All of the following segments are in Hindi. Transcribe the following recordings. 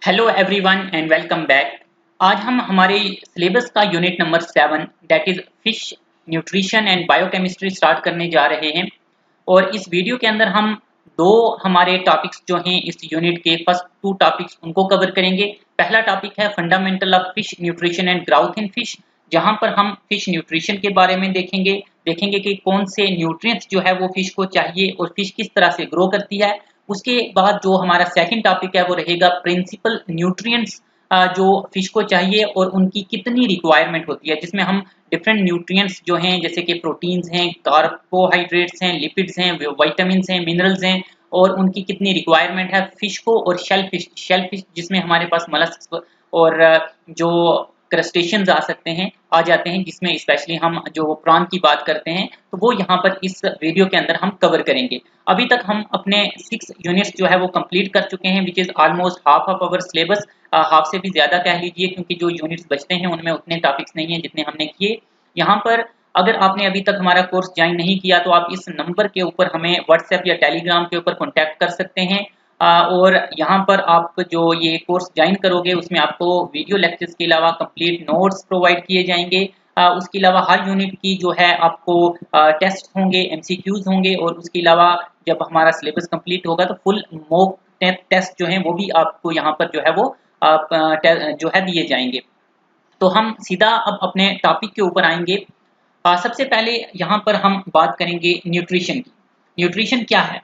Hello everyone and welcome back. आज हम हमारे सिलेबस का unit number 7 that is fish nutrition and biochemistry start करने जा रहे हैं। और इस वीडियो के अंदर हम दो हमारे टॉपिक्स जो हैं इस यूनिट के फर्स्ट टू टॉपिक्स उनको कवर करेंगे। पहला टॉपिक है fundamental of fish nutrition and growth in fish, जहां पर हम फिश न्यूट्रिशन के बारे में देखेंगे कि कौन से न्यूट्रिएंट्स जो है वो फिश को चाहिए और फिश किस तरह से ग्रो करती है। उसके बाद जो हमारा सेकंड टॉपिक है वो रहेगा प्रिंसिपल न्यूट्रिएंट्स जो फिश को चाहिए और उनकी कितनी रिक्वायरमेंट होती है, जिसमें हम डिफरेंट न्यूट्रिएंट्स जो हैं जैसे कि प्रोटीन्स हैं, कार्बोहाइड्रेट्स हैं, लिपिड्स हैं, विटामिन्स हैं, मिनरल्स हैं और उनकी कितनी रिक्वायरमेंट है फिश को। और शेल फिश जिसमें हमारे पास मलस्क और जो क्रस्टेशियंस आ जाते हैं जिसमें स्पेशली हम जो प्रॉन की बात करते हैं तो वो यहाँ पर इस वीडियो के अंदर हम कवर करेंगे। अभी तक हम अपने 6 यूनिट्स जो है वो कंप्लीट कर चुके हैं, which is almost half of our syllabus. Half से भी ज़्यादा कह लीजिए, क्योंकि जो यूनिट्स बचते हैं उनमें उतने टॉपिक्स नहीं हैं जितने हमने किए। यहाँ पर अगर आपने अभी तक हमारा कोर्स ज्वाइन नहीं किया तो आप इस नंबर के ऊपर हमें व्हाट्सएप या टेलीग्राम के ऊपर कॉन्टैक्ट कर सकते हैं। और यहाँ पर आप जो ये कोर्स ज्वाइन करोगे उसमें आपको वीडियो लेक्चर्स के अलावा कंप्लीट नोट्स प्रोवाइड किए जाएंगे। उसके अलावा हर यूनिट की जो है आपको टेस्ट होंगे, एमसीक्यूज होंगे और उसके अलावा जब हमारा सिलेबस कंप्लीट होगा तो फुल मॉक टेस्ट जो हैं वो भी आपको यहाँ पर जो है वो जो है दिए जाएंगे। तो हम सीधा अब अपने टॉपिक के ऊपर आएंगे। सबसे पहले यहाँ पर हम बात करेंगे न्यूट्रिशन की। न्यूट्रिशन क्या है?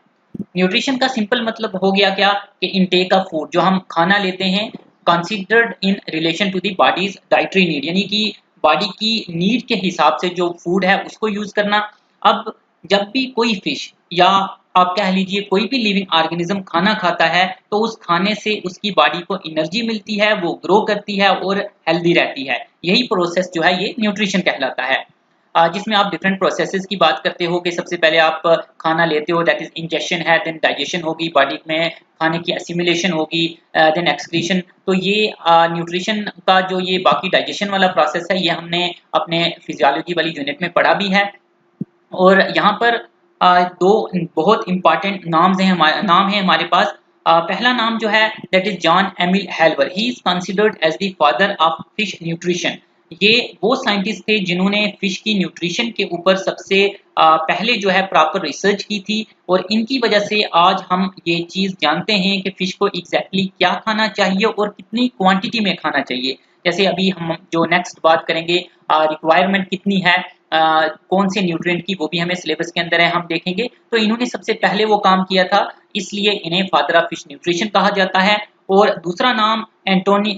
न्यूट्रिशन का सिंपल मतलब हो गया क्या कि इनटेक ऑफ फूड, जो हम खाना लेते हैं considered in relation to the body's dietary need, यानी कि बॉडी की नीड के हिसाब से जो फूड है उसको यूज करना। अब जब भी कोई फिश या आप कह लीजिए कोई भी लिविंग ऑर्गेनिज्म खाना खाता है तो उस खाने से उसकी बॉडी को एनर्जी मिलती है, वो ग्रो करती है और हेल्दी रहती है। यही प्रोसेस जो है ये न्यूट्रिशन कहलाता है। जिसमें आप डिफरेंट प्रोसेसेस की बात करते हो कि सबसे पहले आप खाना लेते हो, दैट इज इंजेक्शन है, देन डाइजेशन होगी, बॉडी में खाने की एसिमिलेशन होगी, देन एक्सक्रीशन। तो ये न्यूट्रिशन का जो ये बाकी डाइजेशन वाला प्रोसेस है ये हमने अपने फिजियोलॉजी वाली यूनिट में पढ़ा भी है। और यहाँ पर दो बहुत इंपॉर्टेंट नाम है हमारे पास। पहला नाम जो है that is John Emil Halver, he is considered as the father of fish nutrition. ये वो साइंटिस्ट थे जिन्होंने फिश की न्यूट्रिशन के ऊपर सबसे पहले जो है प्रॉपर रिसर्च की थी और इनकी वजह से आज हम ये चीज़ जानते हैं कि फिश को एग्जैक्टली क्या खाना चाहिए और कितनी क्वांटिटी में खाना चाहिए। जैसे अभी हम जो नेक्स्ट बात करेंगे रिक्वायरमेंट कितनी है कौन से न्यूट्रिएंट की, वो भी हमें सिलेबस के अंदर है, हम देखेंगे। तो इन्होंने सबसे पहले वो काम किया था, इसलिए इन्हें फादर ऑफ फिश न्यूट्रिशन कहा जाता है। और दूसरा नाम एंटोनी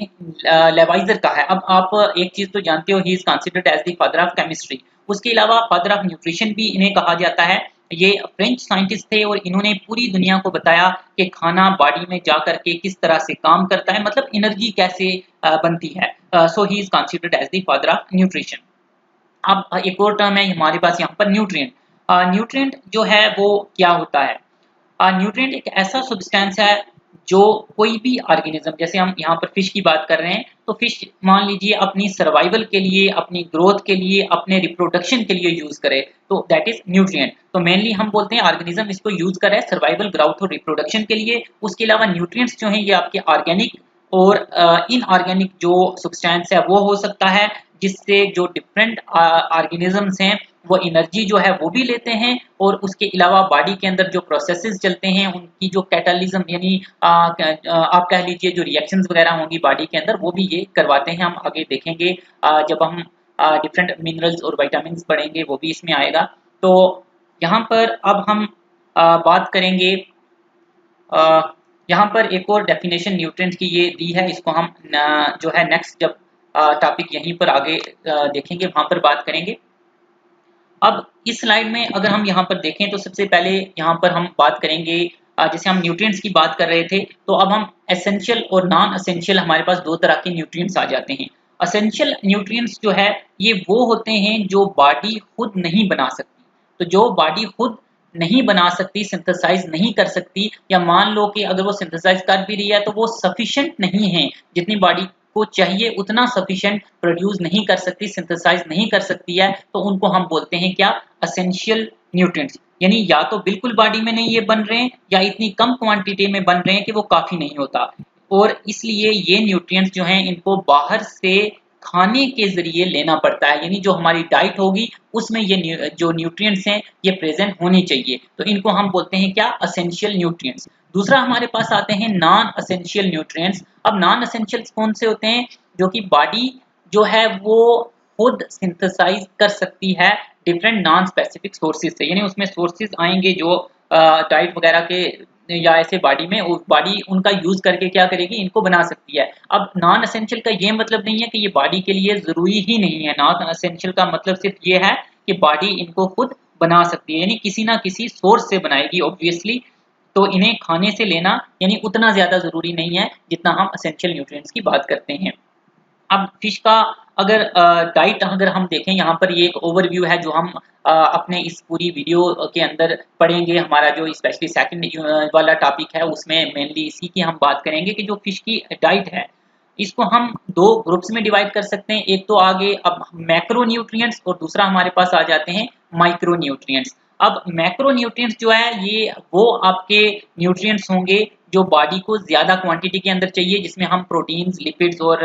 लेवाइजर का है। अब आप एक चीज तो जानते हो, he is considered as the father of chemistry. उसके अलावा फादर ऑफ न्यूट्रिशन भी इन्हें कहा जाता है। ये फ्रेंच साइंटिस्ट थे और इन्होंने पूरी दुनिया को बताया कि खाना बॉडी में जा करके किस तरह से काम करता है, मतलब एनर्जी कैसे बनती है। So he is considered as the father of nutrition. अब एक और टर्म है हमारे पास यहाँ पर न्यूट्रिएंट। न्यूट्रिएंट जो है वो क्या होता है? न्यूट्रिएंट एक ऐसा सब्सटेंस है जो कोई भी ऑर्गेनिज्म, जैसे हम यहाँ पर फिश की बात कर रहे हैं तो फिश मान लीजिए अपनी सर्वाइवल के लिए, अपनी ग्रोथ के लिए, अपने रिप्रोडक्शन के लिए यूज करे तो दैट इज न्यूट्रिएंट। तो मेनली हम बोलते हैं ऑर्गेनिज्म इसको यूज कर रहा है सर्वाइवल, ग्रोथ और रिप्रोडक्शन के लिए। उसके अलावा न्यूट्रिएंट्स जो हैं ये आपके ऑर्गेनिक और इनऑर्गेनिक जो सब्सटेंस है वो हो सकता है, जिससे जो डिफरेंट ऑर्गेनिजम्स हैं वो एनर्जी जो है वो भी लेते हैं और उसके अलावा बॉडी के अंदर जो प्रोसेसेस चलते हैं उनकी जो कैटालिज्म यानी आप कह लीजिए जो रिएक्शंस वगैरह होंगी बॉडी के अंदर वो भी ये करवाते हैं। हम आगे देखेंगे जब हम डिफरेंट मिनरल्स और विटामिन्स पढ़ेंगे वो भी इसमें आएगा। तो यहाँ पर अब हम बात करेंगे, यहाँ पर एक और डेफिनेशन न्यूट्रिएंट की ये दी है, इसको हम जो है नेक्स्ट जब टॉपिक यहीं पर आगे देखेंगे वहां पर बात करेंगे। अब इस स्लाइड में अगर हम यहाँ पर देखें तो सबसे पहले यहाँ पर हम बात करेंगे जैसे हम न्यूट्रिएंट्स की बात कर रहे थे तो अब हम एसेंशियल और नॉन एसेंशियल, हमारे पास दो तरह के न्यूट्रिएंट्स आ जाते हैं। एसेंशियल न्यूट्रिएंट्स जो है ये वो होते हैं जो बॉडी खुद नहीं बना सकती। तो जो बॉडी खुद नहीं बना सकती, सिंथेसाइज नहीं कर सकती, या मान लो कि अगर वो सिंथेसाइज कर भी रही है तो वो सफिशिएंट नहीं है, जितनी बॉडी को चाहिए उतना सफिशिएंट प्रोड्यूस नहीं कर सकती, सिंथेसाइज नहीं कर सकती है, तो उनको हम बोलते हैं क्या? Essential nutrients. यानी या तो बिल्कुल बॉडी में नहीं ये बन रहे हैं या इतनी कम क्वांटिटी में बन रहे हैं कि वो काफी नहीं होता। और इसलिए ये न्यूट्रिएंट्स जो हैं इनको बाहर से खाने के ज़रिए लेना पड़ता है, यानी जो हमारी डाइट होगी उसमें ये जो न्यूट्रिएंट्स हैं ये प्रेज़ेंट होने चाहिए। तो इनको हम बोलते हैं क्या? Essential nutrients. दूसरा हमारे पास आते हैं नॉन एसेंशियल न्यूट्रिएंट्स। अब नॉन एसेंशियल्स कौन से होते हैं? जो कि बॉडी जो है वो खुद सिंथेसाइज़ कर सकती है डिफरेंट नॉन स्पेसिफिक सोर्सेज़ से, यानी उसमें सोर्सेज़ आएँगे जो डाइट वगैरह के या ऐसे बॉडी में बॉडी उनका यूज करके क्या करेगी? इनको बना सकती है। अब नॉन एसेंशियल का ये मतलब नहीं है कि ये बॉडी के लिए ज़रूरी ही नहीं है। नॉन एसेंशियल का मतलब सिर्फ ये है कि बॉडी इनको खुद बना सकती है, यानी किसी ना किसी सोर्स से बनाएगी ऑब्वियसली। तो इन्हें खाने से लेना यानी उतना ज़्यादा ज़रूरी नहीं है जितना हम एसेंशियल न्यूट्रिएंट्स की बात करते हैं। अब फिश का अगर डाइट अगर हम देखें, यहाँ पर ये एक ओवरव्यू है जो हम अपने इस पूरी वीडियो के अंदर पढ़ेंगे। हमारा जो स्पेशली सेकंड वाला टॉपिक है उसमें मेनली इसी की हम बात करेंगे कि जो फिश की डाइट है इसको हम दो ग्रुप्स में डिवाइड कर सकते हैं। एक तो आगे अब मैक्रो न्यूट्रिएंट्स और दूसरा हमारे पास आ जाते हैं माइक्रो न्यूट्रिएंट्स। अब मैक्रो न्यूट्रिएंट्स जो है ये वो आपके न्यूट्रिएंट्स होंगे जो बॉडी को ज़्यादा क्वांटिटी के अंदर चाहिए, जिसमें हम प्रोटीन्स, लिपिड्स और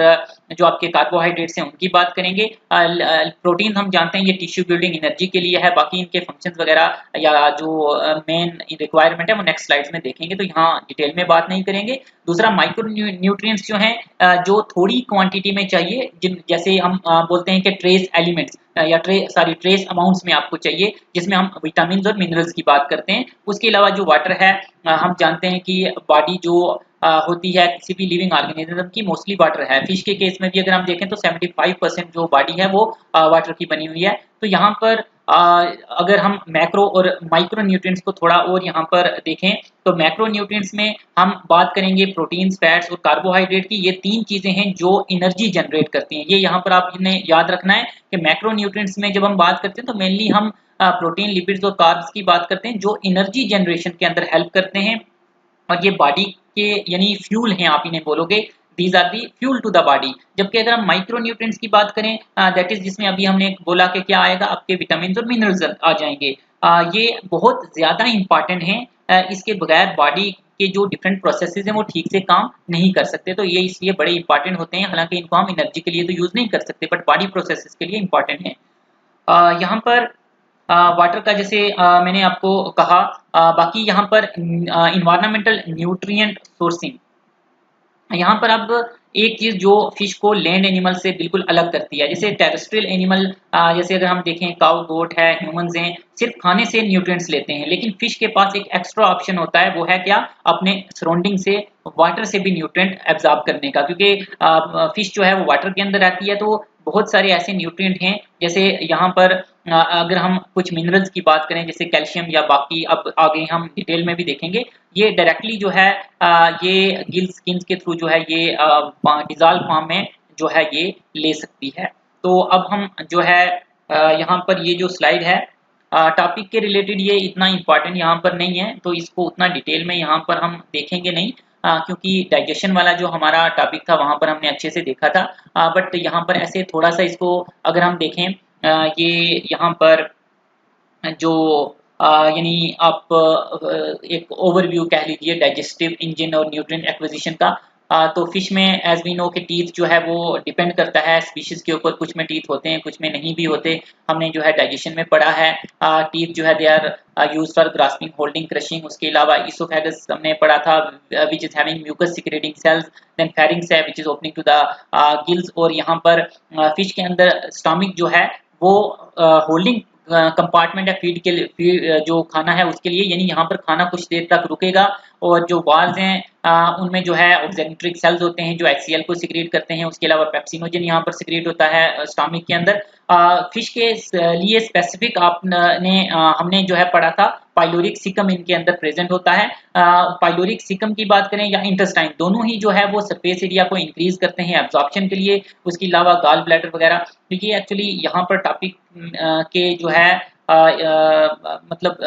जो आपके कार्बोहाइड्रेट्स हैं उनकी बात करेंगे। प्रोटीन हम जानते हैं ये टिश्यू बिल्डिंग एनर्जी के लिए है, बाकी इनके फंक्शंस वगैरह या जो मेन रिक्वायरमेंट है वो नेक्स्ट स्लाइड्स में देखेंगे, तो यहाँ डिटेल में बात नहीं करेंगे। दूसरा माइक्रो न्यूट्रिएंट्स जो हैं जो थोड़ी क्वांटिटी में चाहिए, जिन जैसे हम बोलते हैं कि ट्रेस एलिमेंट्स या ट्रेस अमाउंट्स में आपको चाहिए, जिसमें हम विटामिन और मिनरल्स की बात करते हैं। उसके अलावा जो वाटर है हम जानते हैं कि बॉडी जो होती है किसी भी लिविंग ऑर्गेनिज्म की मोस्टली वाटर है। फिश के केस में भी अगर हम देखें तो 75% जो बॉडी है वो वाटर की बनी हुई है। तो यहाँ पर अगर हम मैक्रो और माइक्रो न्यूट्रिएंट्स को थोड़ा और यहाँ पर देखें तो मैक्रो न्यूट्रिएंट्स में हम बात करेंगे प्रोटीन्स, फैट्स और कार्बोहाइड्रेट की। ये तीन चीजें हैं जो एनर्जी जनरेट करती हैं। ये यहाँ पर आप इन्हें याद रखना है कि मैक्रो न्यूट्रिएंट्स में जब हम बात करते हैं तो मेनली हम प्रोटीन, लिपिड्स और कार्ब्स की बात करते हैं जो एनर्जी जनरेशन के अंदर हेल्प करते हैं और ये बॉडी के यानी फ्यूल हैं, आप इन्हें बोलोगे these are the fuel to the body. जबकि अगर हम माइक्रो न्यूट्रिएंट्स की बात करें दैट इज जिसमें अभी हमने बोला कि क्या आएगा, आपके विटामिन और मिनरल्स आ जाएंगे। ये बहुत ज्यादा इंपॉर्टेंट है, इसके बगैर बॉडी के जो डिफरेंट प्रोसेसेस हैं वो ठीक से काम नहीं कर सकते। तो ये इसलिए बड़े इंपॉर्टेंट होते हैं, हालांकि इनको हम एनर्जी के लिए तो यूज नहीं कर सकते बट बॉडी प्रोसेसेस के लिए इंपॉर्टेंट है। यहाँ पर वाटर का जैसे मैंने आपको कहा, बाकी यहाँ पर इन्वायरमेंटल न्यूट्रिएंट सोर्सिंग, यहाँ पर अब एक चीज जो फिश को लैंड एनिमल से बिल्कुल अलग करती है, जैसे टेरेस्ट्रियल एनिमल जैसे अगर हम देखें काउ, गोट है, ह्यूमंस हैं, सिर्फ खाने से न्यूट्रिएंट्स लेते हैं, लेकिन फिश के पास एक एक्स्ट्रा ऑप्शन होता है, वो है क्या? अपने सराउंडिंग से वाटर से भी न्यूट्रिएंट एब्जॉर्ब करने का, क्योंकि फिश जो है वो वाटर के अंदर रहती है। तो बहुत सारे ऐसे न्यूट्रिएंट हैं, जैसे यहाँ पर अगर हम कुछ मिनरल्स की बात करें जैसे कैल्शियम या बाकी अब आगे हम डिटेल में भी देखेंगे, ये डायरेक्टली जो है ये गिल स्किन्स के थ्रू जो है ये डिजॉल्व फॉर्म में जो है ये ले सकती है। तो अब हम जो है यहाँ पर ये जो स्लाइड है टॉपिक के रिलेटेड ये इतना इम्पोर्टेंट यहाँ पर नहीं है, तो इसको उतना डिटेल में यहाँ पर हम देखेंगे नहीं, क्योंकि डाइजेशन वाला जो हमारा टॉपिक था वहाँ पर हमने अच्छे से देखा था। बट यहाँ पर ऐसे थोड़ा सा इसको अगर हम देखें ये यहाँ पर जो यानी आप एक ओवरव्यू कह लीजिए डाइजेस्टिव इंजन और न्यूट्रिएंट एक्विजिशन का। तो फिश में एज वी नो कि टीथ जो है वो डिपेंड करता है स्पीशीज के ऊपर, कुछ में टीथ होते हैं कुछ में नहीं भी होते। हमने जो है डाइजेशन में पढ़ा है टीथ जो है they are used for grasping, holding, crushing. उसके अलावा इसोफेगस हमने पढ़ा था which is having mucus secreting cells. Then pharynx है which is opening to the gills. और यहाँ पर फिश के अंदर स्टमक जो है वो होल्डिंग कंपार्टमेंट है फीड के लिए, जो खाना है उसके लिए, यानी यहाँ पर खाना कुछ देर तक रुकेगा। और जो वाल्स हैं उनमें जो है ऑक्जेंट्रिक सेल्स होते हैं जो HCl को सिक्रेट करते हैं। उसके अलावा पेप्सिनोजन यहाँ पर सिक्रेट होता है स्टमक के अंदर। फिश के लिए स्पेसिफिक आपने हमने जो है पढ़ा था पाइलोरिक सिकम इनके अंदर प्रेजेंट होता है। पाइलोरिक सिकम की बात करें या इंटेस्टाइन, दोनों ही जो है वो सरफेस एरिया को इंक्रीज करते हैं एब्जॉर्प्शन के लिए। उसके अलावा गाल ब्लैडर वगैरह, क्योंकि एक्चुअली यहाँ पर टॉपिक के जो है मतलब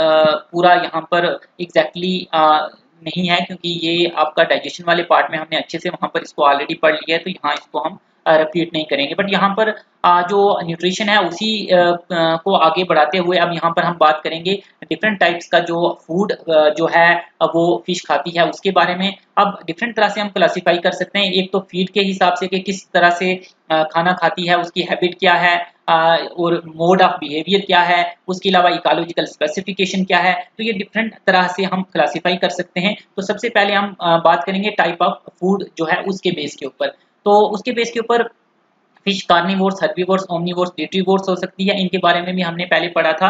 पूरा यहाँ पर एग्जैक्टली नहीं है, क्योंकि ये आपका डाइजेशन वाले पार्ट में हमने अच्छे से वहाँ पर इसको ऑलरेडी पढ़ लिया है, तो यहाँ इसको हम रिपीट नहीं करेंगे। बट यहाँ पर जो न्यूट्रिशन है उसी को आगे बढ़ाते हुए अब यहाँ पर हम बात करेंगे डिफरेंट टाइप्स का जो फूड जो है वो फिश खाती है उसके बारे में। अब डिफरेंट तरह से हम क्लासीफाई कर सकते हैं, एक तो फीड के हिसाब से कि किस तरह से खाना खाती है, उसकी हैबिट क्या है और मोड ऑफ बिहेवियर क्या है, उसके अलावा इकोलॉजिकल स्पेसिफिकेशन क्या है। तो ये डिफरेंट तरह से हम क्लासीफाई कर सकते हैं। तो सबसे पहले हम बात करेंगे टाइप ऑफ फूड जो है उसके बेस के ऊपर। तो उसके बेस के ऊपर फिश कार्निवोर्स, हर्बीवोर्स, ओमनिवोर्स, डिट्रीवोर्स हो सकती है। इनके बारे में भी हमने पहले पढ़ा था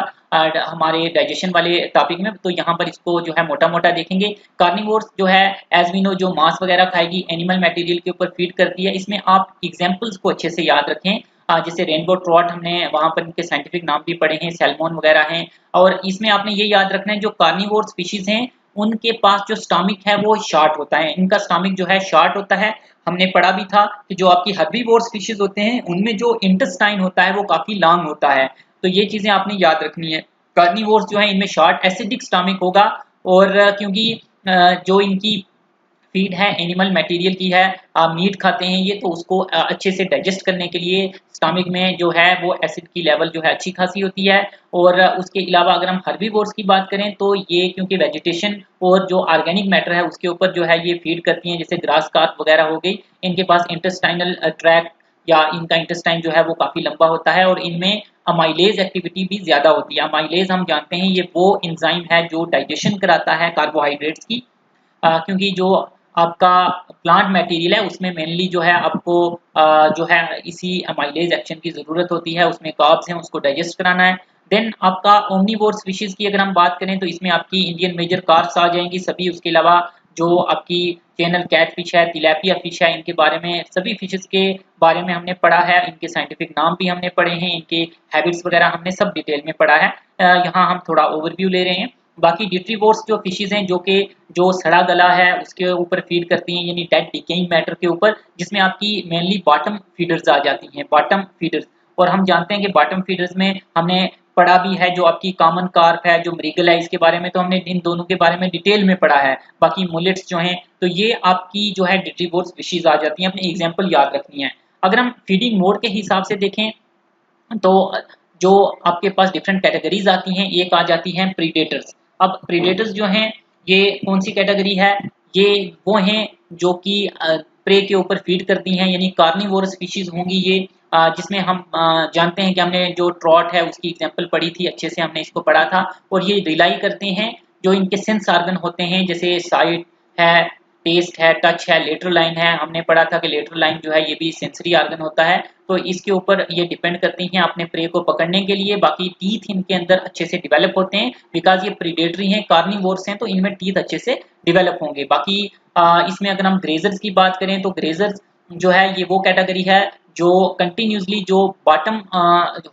हमारे डाइजेशन वाले टॉपिक में। तो यहाँ पर इसको जो है मोटा-मोटा देखेंगे। कार्निवोर्स जो है एज वी नो जो मांस वगैरह खाएगी, एनिमल मटेरियल के ऊपर फीड करती है। इसमें आप एग्जांपल्स को अच्छे से याद रखें। जैसे रेनबो ट्रॉट हमने वहाँ पर इनके साइंटिफिक नाम भी पढ़े हैं, सैल्मन वगैरह हैं। और इसमें आपने ये याद रखना है जो कार्निवोर्स फिशेज हैं उनके पास जो स्टमक है वो शॉर्ट होता है। इनका स्टमक जो है शॉर्ट होता है। हमने पढ़ा भी था कि जो आपकी हर्बीवोर्स फिशेज होते हैं उनमें जो इंटेस्टाइन होता है वो काफी लॉन्ग होता है। तो ये चीजें आपने याद रखनी है। कार्निवोर्स जो है इनमें शॉर्ट एसिडिक स्टमक होगा और क्योंकि जो इनकी फीड है एनिमल मटेरियल की है, मीट खाते हैं ये, तो उसको अच्छे से डाइजेस्ट करने के लिए स्टमक में जो है वो एसिड की लेवल जो है अच्छी खासी होती है। और उसके अलावा अगर हम हर्बीवोर्स की बात करें तो ये क्योंकि वेजिटेशन और जो ऑर्गेनिक मैटर है उसके ऊपर जो है ये फीड करती हैं, जैसे ग्रास कार्प वगैरह हो गई। इनके पास इंटेस्टाइनल ट्रैक्ट या इनका इंटेस्टाइन जो है वो काफी लंबा होता है और इनमें अमाइलेज एक्टिविटी भी ज्यादा होती है। अमाइलेज हम जानते हैं ये वो एंजाइम है जो डाइजेशन कराता है कार्बोहाइड्रेट्स की। क्योंकि जो आपका प्लांट मटेरियल है उसमें मेनली जो है आपको जो है इसी अमाइलेज एक्शन की जरूरत होती है, उसमें कार्ब्स हैं उसको डाइजेस्ट कराना है। देन आपका ओमनिवोर्स फिशेज की अगर हम बात करें तो इसमें आपकी इंडियन मेजर कार्प्स आ जाएंगी सभी। उसके अलावा जो आपकी चैनल कैट फिश है, तिलापिया फिश है, इनके बारे में सभी फिशेज के बारे में हमने पढ़ा है। इनके साइंटिफिक नाम भी हमने पढ़े हैं, इनके हैबिट्स वगैरह हमने सब डिटेल में पढ़ा है। यहाँ हम थोड़ा ओवरव्यू ले रहे हैं। बाकी डिट्रीवोर्स जो फिशेज हैं जो कि जो सड़ा गला है उसके ऊपर फीड करती हैं, यानी डेड डिकेइंग मैटर के ऊपर, जिसमें आपकी मेनली बॉटम फीडर्स आ जाती हैं, बॉटम फीडर्स। और हम जानते हैं कि बॉटम फीडर्स में हमने पढ़ा भी है जो आपकी कॉमन कार्प है, जो मृगल है, इसके बारे में तो हमने इन दोनों के बारे में डिटेल में पढ़ा है। बाकी मुलेट्स जो हैं तो ये आपकी जो है डिट्रीवोर्स फिशेज आ जाती हैं, अपनी एग्जाम्पल याद रखनी है। अगर हम फीडिंग मोड के हिसाब से देखें तो जो आपके पास डिफरेंट कैटेगरीज आती हैं, एक आ जाती हैं प्रीडेटर्स। अब प्रीडेटर्स जो हैं ये कौन सी कैटेगरी है, ये वो हैं जो कि प्रे के ऊपर फीड करती हैं, यानी कार्निवोरस फिशेज होंगी ये। जिसमें हम जानते हैं कि हमने जो ट्रॉट है उसकी एग्जांपल पढ़ी थी, अच्छे से हमने इसको पढ़ा था। और ये रिलाई करते हैं जो इनके सेंस ऑर्गन होते हैं, जैसे साइट है, टेस्ट है, टच है, लेटरल लाइन है। हमने पढ़ा था कि लेटरल लाइन जो है ये भी सेंसरी ऑर्गन होता है। तो इसके ऊपर ये डिपेंड करती हैं अपने प्रे को पकड़ने के लिए। बाकी टीथ इनके अंदर अच्छे से डेवलप होते हैं, बिकॉज ये प्रीडेटरी हैं, कार्निवोर्स हैं, तो इनमें टीथ अच्छे से डेवलप होंगे। बाकी इसमें अगर हम ग्रेजर्स की बात करें तो ग्रेजर्स जो है ये वो कैटेगरी है जो कंटिन्यूसली जो बॉटम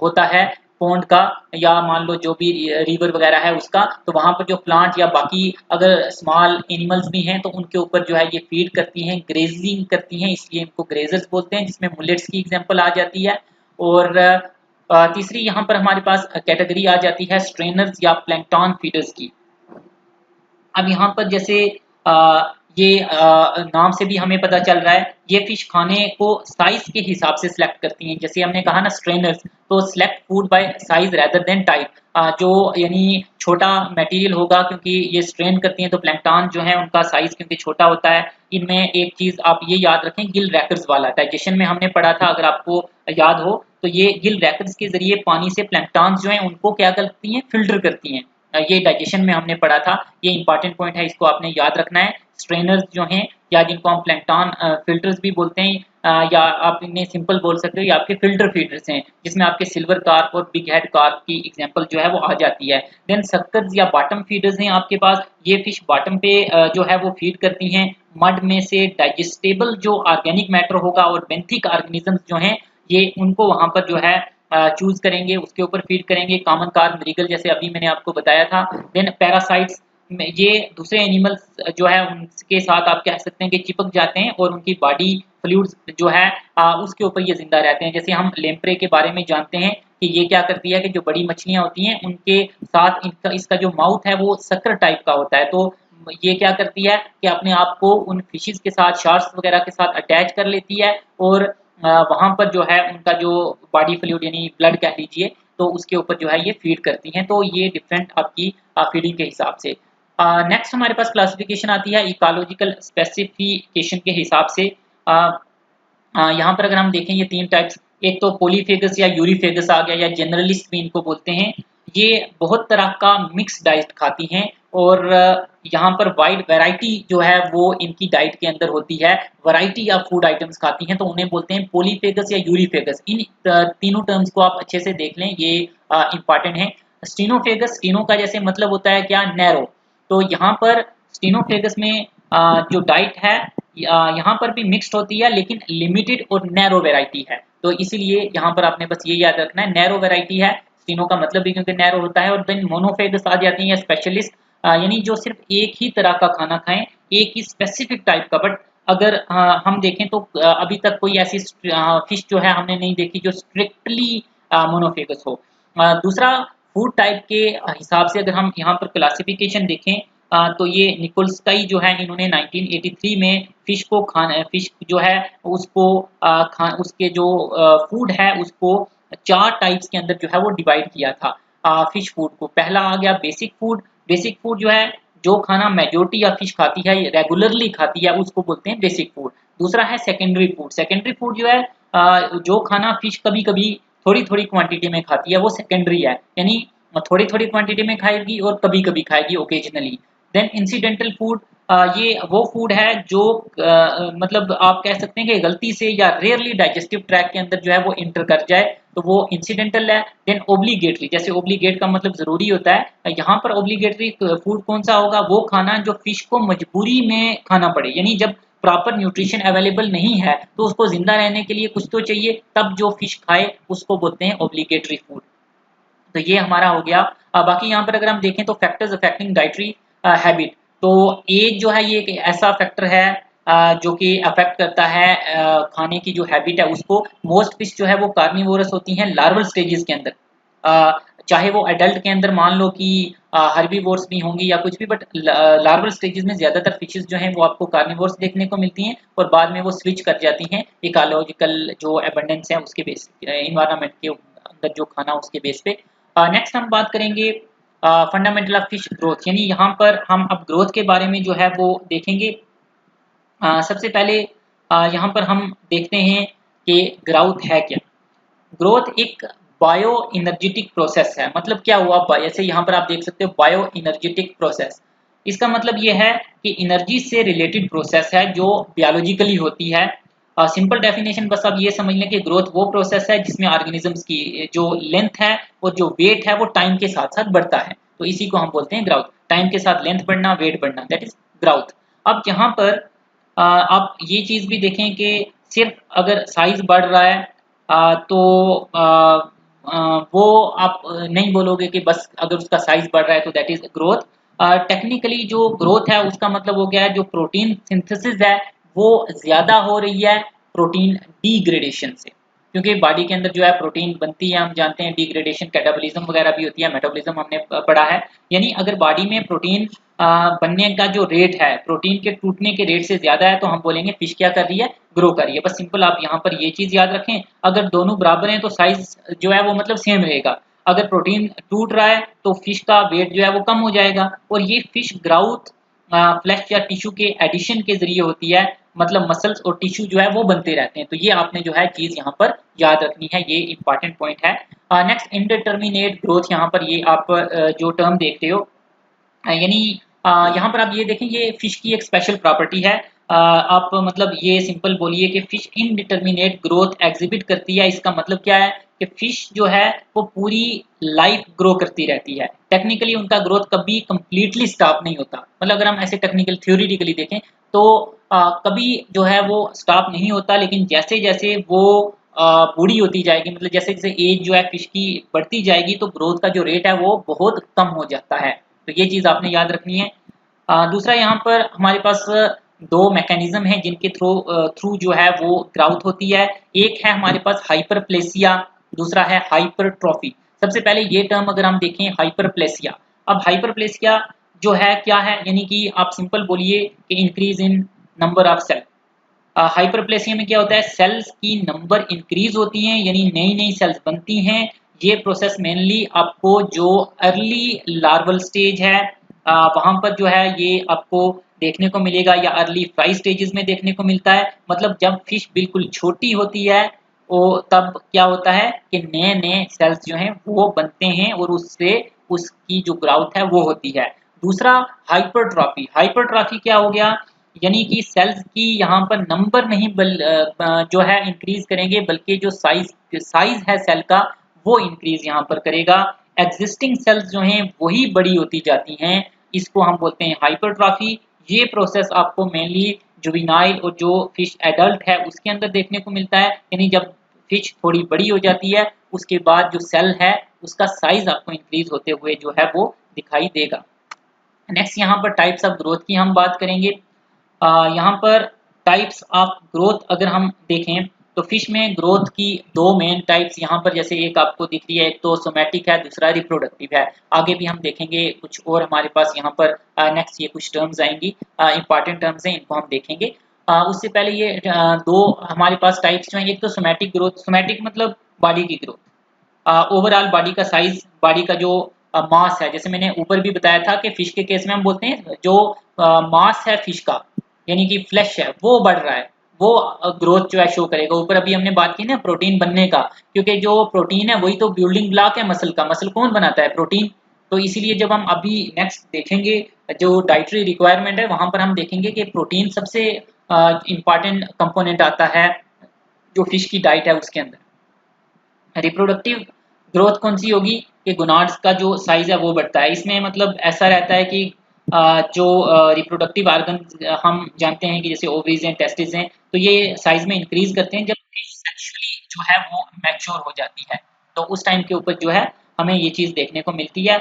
होता है पॉन्ड का, या मान लो जो भी रिवर वगैरह है उसका, तो वहां पर जो प्लांट या बाकी अगर स्मॉल एनिमल्स भी हैं तो उनके ऊपर जो है ये फीड करती हैं, ग्रेजिंग करती हैं, इसलिए इनको ग्रेजर्स बोलते हैं, जिसमें मुलेट्स की एग्जांपल आ जाती है। और तीसरी यहाँ पर हमारे पास कैटेगरी आ जाती है स्ट्रेनर्स या प्लैंकटन फीडर्स की। अब यहाँ पर जैसे ये नाम से भी हमें पता चल रहा है ये फिश खाने को साइज के हिसाब से सिलेक्ट करती हैं। जैसे हमने कहा ना स्ट्रेनर्स, तो select food by size rather than type. जो यानी छोटा मटेरियल होगा क्योंकि ये स्ट्रेन करती हैं, तो प्लैंकटन जो है उनका साइज क्योंकि छोटा होता है। इनमें एक चीज आप ये याद रखें, गिल रैकर्स वाला डाइजेशन में हमने पढ़ा था, अगर आपको याद हो तो ये गिल रैकर्स के जरिए पानी से प्लैंकटन जो है उनको क्या करती हैं, फिल्टर करती हैं। ये डाइजेशन में हमने पढ़ा था, ये इंपॉर्टेंट पॉइंट है, इसको आपने याद रखना है। स्ट्रेनर्स जो हैं या जिनको हम प्लैंकटन फिल्टर्स भी बोलते हैं, या आप इन्हें सिंपल बोल सकते हो, ये आपके फिल्टर फीडर्स हैं, जिसमें आपके सिल्वर कार्प और बिग हेड कार्प की एग्जांपल जो है वो आ जाती है। देन सक्कर्स या बॉटम फीडर्स हैं आपके पास। ये फिश बॉटम पे जो है वो फीड करती हैं मड में से डाइजेस्टेबल जो ऑर्गेनिक मैटर होगा, और बेंथिक ऑर्गेनिजम्स जो हैं ये उनको वहां पर जो है चूज करेंगे, उसके ऊपर फीड करेंगे। कॉमन कार्प मृगल जैसे अभी मैंने आपको बताया था। देन पैरासाइट्स, ये दूसरे एनिमल्स जो है उनके साथ आप कह सकते हैं कि चिपक जाते हैं और उनकी बॉडी फ्लूइड्स जो है उसके ऊपर ये जिंदा रहते हैं। जैसे हम लेम्प्रे के बारे में जानते हैं कि ये क्या करती है कि जो बड़ी मछलियां होती हैं उनके साथ इसका जो माउथ है वो सक्कर टाइप का होता है, तो ये क्या करती है कि अपने आप को उन फिशेस के साथ, शार्क्स वगैरह के साथ अटैच कर लेती है और वहाँ पर जो है उनका जो बॉडी फ्लूइड यानी ब्लड कह लीजिए, तो उसके ऊपर जो है ये फीड करती हैं। तो ये डिफरेंट आपकी फीडिंग के हिसाब से। नेक्स्ट हमारे पास क्लासिफिकेशन आती है इकोलॉजिकल स्पेसिफिकेशन के हिसाब से। यहाँ पर अगर हम देखें ये 3 टाइप्स, एक तो पॉलीफेगस या यूरीफेगस आ गया, या जनरलिस्ट भी इनको बोलते हैं। ये बहुत तरह का मिक्स डाइट खाती हैं, और यहाँ पर वाइड वैरायटी जो है वो इनकी डाइट के अंदर होती है। वैरायटी ऑफ फूड आइटम्स खाती हैं, तो उन्हें बोलते हैं पॉलीफेगस या यूरीफेगस। इन तीनों टर्म्स को आप अच्छे से देख लें, ये इंपॉर्टेंट है। स्टीनोफेगस, स्टीनो का जैसे मतलब होता है क्या, नैरो। तो यहाँ पर स्टीनोफेगस में जो डाइट है यहाँ पर भी मिक्स्ड होती है, लेकिन लिमिटेड और नैरो वैरायटी है। तो इसीलिए यहाँ पर आपने बस ये याद रखना है, नैरो वैरायटी है, तीनों का मतलब भी क्योंकि नैरो होता है। और देन मोनोफेगस आ जाती है स्पेशलिस्ट, यानी जो सिर्फ एक ही तरह का खाना खाएं, एक ही स्पेसिफिक टाइप का। बट अगर हम देखें तो अभी तक कोई ऐसी फिश जो है हमने नहीं देखी जो स्ट्रिक्टली मोनोफेगस हो। दूसरा, फूड टाइप के हिसाब से अगर हम यहाँ पर क्लासिफिकेशन देखें, तो ये निकोल्सकाई जो है इन्होंने 1983 में फिश जो है उसको उसके जो फूड है उसको 4 टाइप्स के अंदर जो है वो डिवाइड किया था फिश फूड को। पहला आ गया बेसिक फूड। बेसिक फूड जो है जो खाना मेजोरिटी या फिश खाती है, रेगुलरली खाती है, उसको बोलते हैं बेसिक फूड। दूसरा है सेकेंडरी फूड। सेकेंडरी फूड जो है जो खाना फिश कभी कभी थोड़ी थोड़ी क्वांटिटी में खाती है वो सेकेंडरी है, यानी थोड़ी थोड़ी क्वांटिटी में खाएगी और कभी कभी खाएगी ओकेजनली। देन इंसिडेंटल फूड, ये वो फूड है जो मतलब आप कह सकते हैं कि गलती से या रेयरली डाइजेस्टिव ट्रैक के अंदर जो है वो इंटर कर जाए, तो वो इंसिडेंटल है। देन ओब्लिगेटरी, जैसे ओब्लिगेट का मतलब जरूरी होता है, यहाँ पर ओब्लिगेटरी फूड कौन सा होगा, वो खाना जो फिश को मजबूरी में खाना पड़े, यानी जब प्रॉपर न्यूट्रिशन अवेलेबल नहीं है तो उसको जिंदा रहने के लिए कुछ तो चाहिए, तब जो फिश खाए उसको बोलते हैं ओब्लिगेटरी फूड। तो ये हमारा हो गया। बाकी यहाँ पर अगर हम देखें तो फैक्टर्स अफेक्टिंग डाइटरी हैबिट, तो एज जो है ये एक ऐसा फैक्टर है जो कि अफेक्ट करता है खाने की जो हैबिट है उसको। मोस्ट फिश जो है वो कार्निवोरस होती हैं लार्वल स्टेजेस के अंदर, चाहे वो एडल्ट के अंदर मान लो कि हर्बीवोर्स भी होंगी या कुछ भी, बट लार्वल स्टेजेस में ज्यादातर फिशेस जो हैं वो आपको कार्निवोर्स देखने को मिलती हैं, और बाद में वो स्विच कर जाती हैं इकोलॉजिकल जो एबंडेंस है उसके बेस, इन्वायरमेंट के अंदर जो खाना उसके बेस पे। नेक्स्ट हम बात करेंगे फंडामेंटल ऑफ फिश ग्रोथ, यानी यहाँ पर हम अब ग्रोथ के बारे में जो है वो देखेंगे। सबसे पहले यहाँ पर हम देखते हैं कि ग्रोथ है क्या। ग्रोथ एक बायो इनर्जेटिक प्रोसेस है। मतलब क्या हुआ, जैसे यहाँ पर आप देख सकते हो बायो इनर्जेटिक प्रोसेस, इसका मतलब ये है कि एनर्जी से रिलेटेड प्रोसेस है जो बियोलॉजिकली होती है। सिंपल डेफिनेशन बस आप ये समझ लें कि ग्रोथ वो प्रोसेस है जिसमें ऑर्गेनिजम्स की जो लेंथ है और जो वेट है वो टाइम के साथ साथ बढ़ता है, तो इसी को हम बोलते हैं ग्रोथ। टाइम के साथ लेंथ बढ़ना, वेट बढ़ना, दैट इज ग्रोथ। अब यहाँ पर आप ये चीज भी देखें कि सिर्फ अगर साइज बढ़ रहा है तो वो आप नहीं बोलोगे कि बस अगर उसका साइज बढ़ रहा है तो दैट इज ग्रोथ। टेक्निकली जो ग्रोथ है उसका मतलब हो गया है जो प्रोटीन सिंथेसिस है वो ज्यादा हो रही है प्रोटीन डिग्रेडेशन से, क्योंकि बॉडी के अंदर जो है प्रोटीन बनती है, हम जानते हैं डिग्रेडेशन कैटाबॉलिज्म वगैरह भी होती है, मेटाबॉलिज्म हमने पढ़ा है। यानी अगर बॉडी में प्रोटीन बनने का जो रेट है प्रोटीन के टूटने के रेट से ज्यादा है तो हम बोलेंगे फिश क्या कर रही है, ग्रो कर रही है। बस सिंपल आप यहाँ पर ये चीज याद रखें, अगर दोनों बराबर हैं तो साइज जो है वो मतलब सेम रहेगा। अगर प्रोटीन टूट रहा है तो फिश का वेट जो है वो कम हो जाएगा, और ये फिश ग्राउथ फ्लैश या टिश्यू के एडिशन के जरिए होती है, मतलब मसल्स और टिश्यू जो है वो बनते रहते हैं। तो ये आपने जो है चीज यहाँ पर याद रखनी है, ये इंपॉर्टेंट पॉइंट है। नेक्स्ट, इंडिटर्मिनेट ग्रोथ, यहाँ पर ये आप जो टर्म देखते हो, यानी यहाँ पर आप ये देखें ये फिश की एक स्पेशल प्रॉपर्टी है। आप मतलब ये सिंपल बोलिए कि फिश इनडिटर्मिनेट ग्रोथ एग्जिबिट करती है। इसका मतलब क्या है कि फिश जो है वो पूरी लाइफ ग्रो करती रहती है। टेक्निकली उनका ग्रोथ कभी कंप्लीटली स्टॉप नहीं होता। मतलब अगर हम ऐसे टेक्निकल थ्योरेटिकली देखें तो कभी जो है वो स्टॉप नहीं होता, लेकिन जैसे जैसे वो बूढ़ी होती जाएगी, मतलब जैसे जैसे एज जो है फिश की बढ़ती जाएगी तो ग्रोथ का जो रेट है वो बहुत कम हो जाता है। तो ये चीज आपने याद रखनी है। दूसरा, यहाँ पर हमारे पास दो मैकेनिज्म हैं जिनके थ्रू थ्रू जो है वो ग्राउथ होती है। एक है हमारे पास हाइपरप्लेसिया, दूसरा है हाइपरट्रॉफी। सबसे पहले ये टर्म अगर हम देखें हाइपरप्लेसिया, अब हाइपरप्लेसिया जो है क्या है, यानी कि आप सिंपल बोलिए कि increase in number of cell. Hyperplasia में क्या होता है, सेल्स की नंबर इंक्रीज होती हैं, यानी नई नई सेल्स बनती हैं। ये प्रोसेस मेनली आपको जो अर्ली लार्वल स्टेज है वहां पर जो है ये आपको देखने को मिलेगा, या अर्ली फ्राई स्टेजेस में देखने को मिलता है। मतलब जब फिश बिल्कुल छोटी होती है वो तब क्या होता है कि नए नए सेल्स जो हैं वो बनते हैं और उससे उसकी जो ग्राउथ है वो होती है। दूसरा हाइपरट्रॉफी। हाइपरट्रॉफी क्या हो गया, यानी कि सेल्स की यहाँ पर नंबर नहीं जो है इंक्रीज करेंगे, बल्कि जो साइज है सेल का वो इंक्रीज यहाँ पर करेगा। एग्जिस्टिंग सेल्स जो हैं वही बड़ी होती जाती हैं, इसको हम बोलते हैं हाइपरट्रॉफी। ये प्रोसेस आपको मेनली जुवेनाइल और जो फिश एडल्ट है उसके अंदर देखने को मिलता है, यानी जब फिश थोड़ी बड़ी हो जाती है उसके बाद जो सेल है उसका साइज आपको इंक्रीज होते हुए जो है वो दिखाई देगा। नेक्स्ट यहाँ पर टाइप्स ऑफ ग्रोथ की हम बात करेंगे। यहाँ पर टाइप्स ऑफ ग्रोथ अगर हम देखें तो फिश में ग्रोथ की दो मेन टाइप्स यहाँ पर जैसे एक आपको दिख रही है, एक तो सोमैटिक है, दूसरा रिप्रोडक्टिव है। आगे भी हम देखेंगे कुछ और हमारे पास यहाँ पर नेक्स्ट ये कुछ टर्म्स आएंगी, इंपॉर्टेंट टर्म्स हैं, इनको हम देखेंगे। उससे पहले ये दो हमारे पास टाइप्स जो हैं, एक तो सोमैटिक ग्रोथ। सोमैटिक मतलब बॉडी की ग्रोथ, ओवरऑल बॉडी का साइज, बॉडी का जो मास है, जैसे मैंने ऊपर भी बताया था कि फिश के केस में हम बोलते हैं जो मास है फिश का, यानी कि फ्लैश है वो बढ़ रहा है, वो ग्रोथ जो है शो करेगा। ऊपर अभी हमने बात की ना प्रोटीन बनने का, क्योंकि जो प्रोटीन है वही तो बिल्डिंग ब्लॉक है मसल का। मसल कौन बनाता है? प्रोटीन। तो इसीलिए जब हम अभी नेक्स्ट देखेंगे जो डाइटरी रिक्वायरमेंट है वहां पर हम देखेंगे कि प्रोटीन सबसे इंपॉर्टेंट कंपोनेंट आता है जो फिश की डाइट है उसके अंदर। रिप्रोडक्टिव ग्रोथ कौन सी होगी कि गोनाड्स का जो साइज है वो बढ़ता है। इसमें मतलब ऐसा रहता है कि जो रिप्रोडक्टिव आर्गन हम जानते हैं कि जैसे ओवरीज हैं, टेस्टिस हैं, तो ये साइज में इंक्रीज करते हैं जब सेक्सुअली जो है वो मैच्योर हो जाती है। तो उस टाइम के ऊपर जो है हमें ये चीज़ देखने को मिलती है।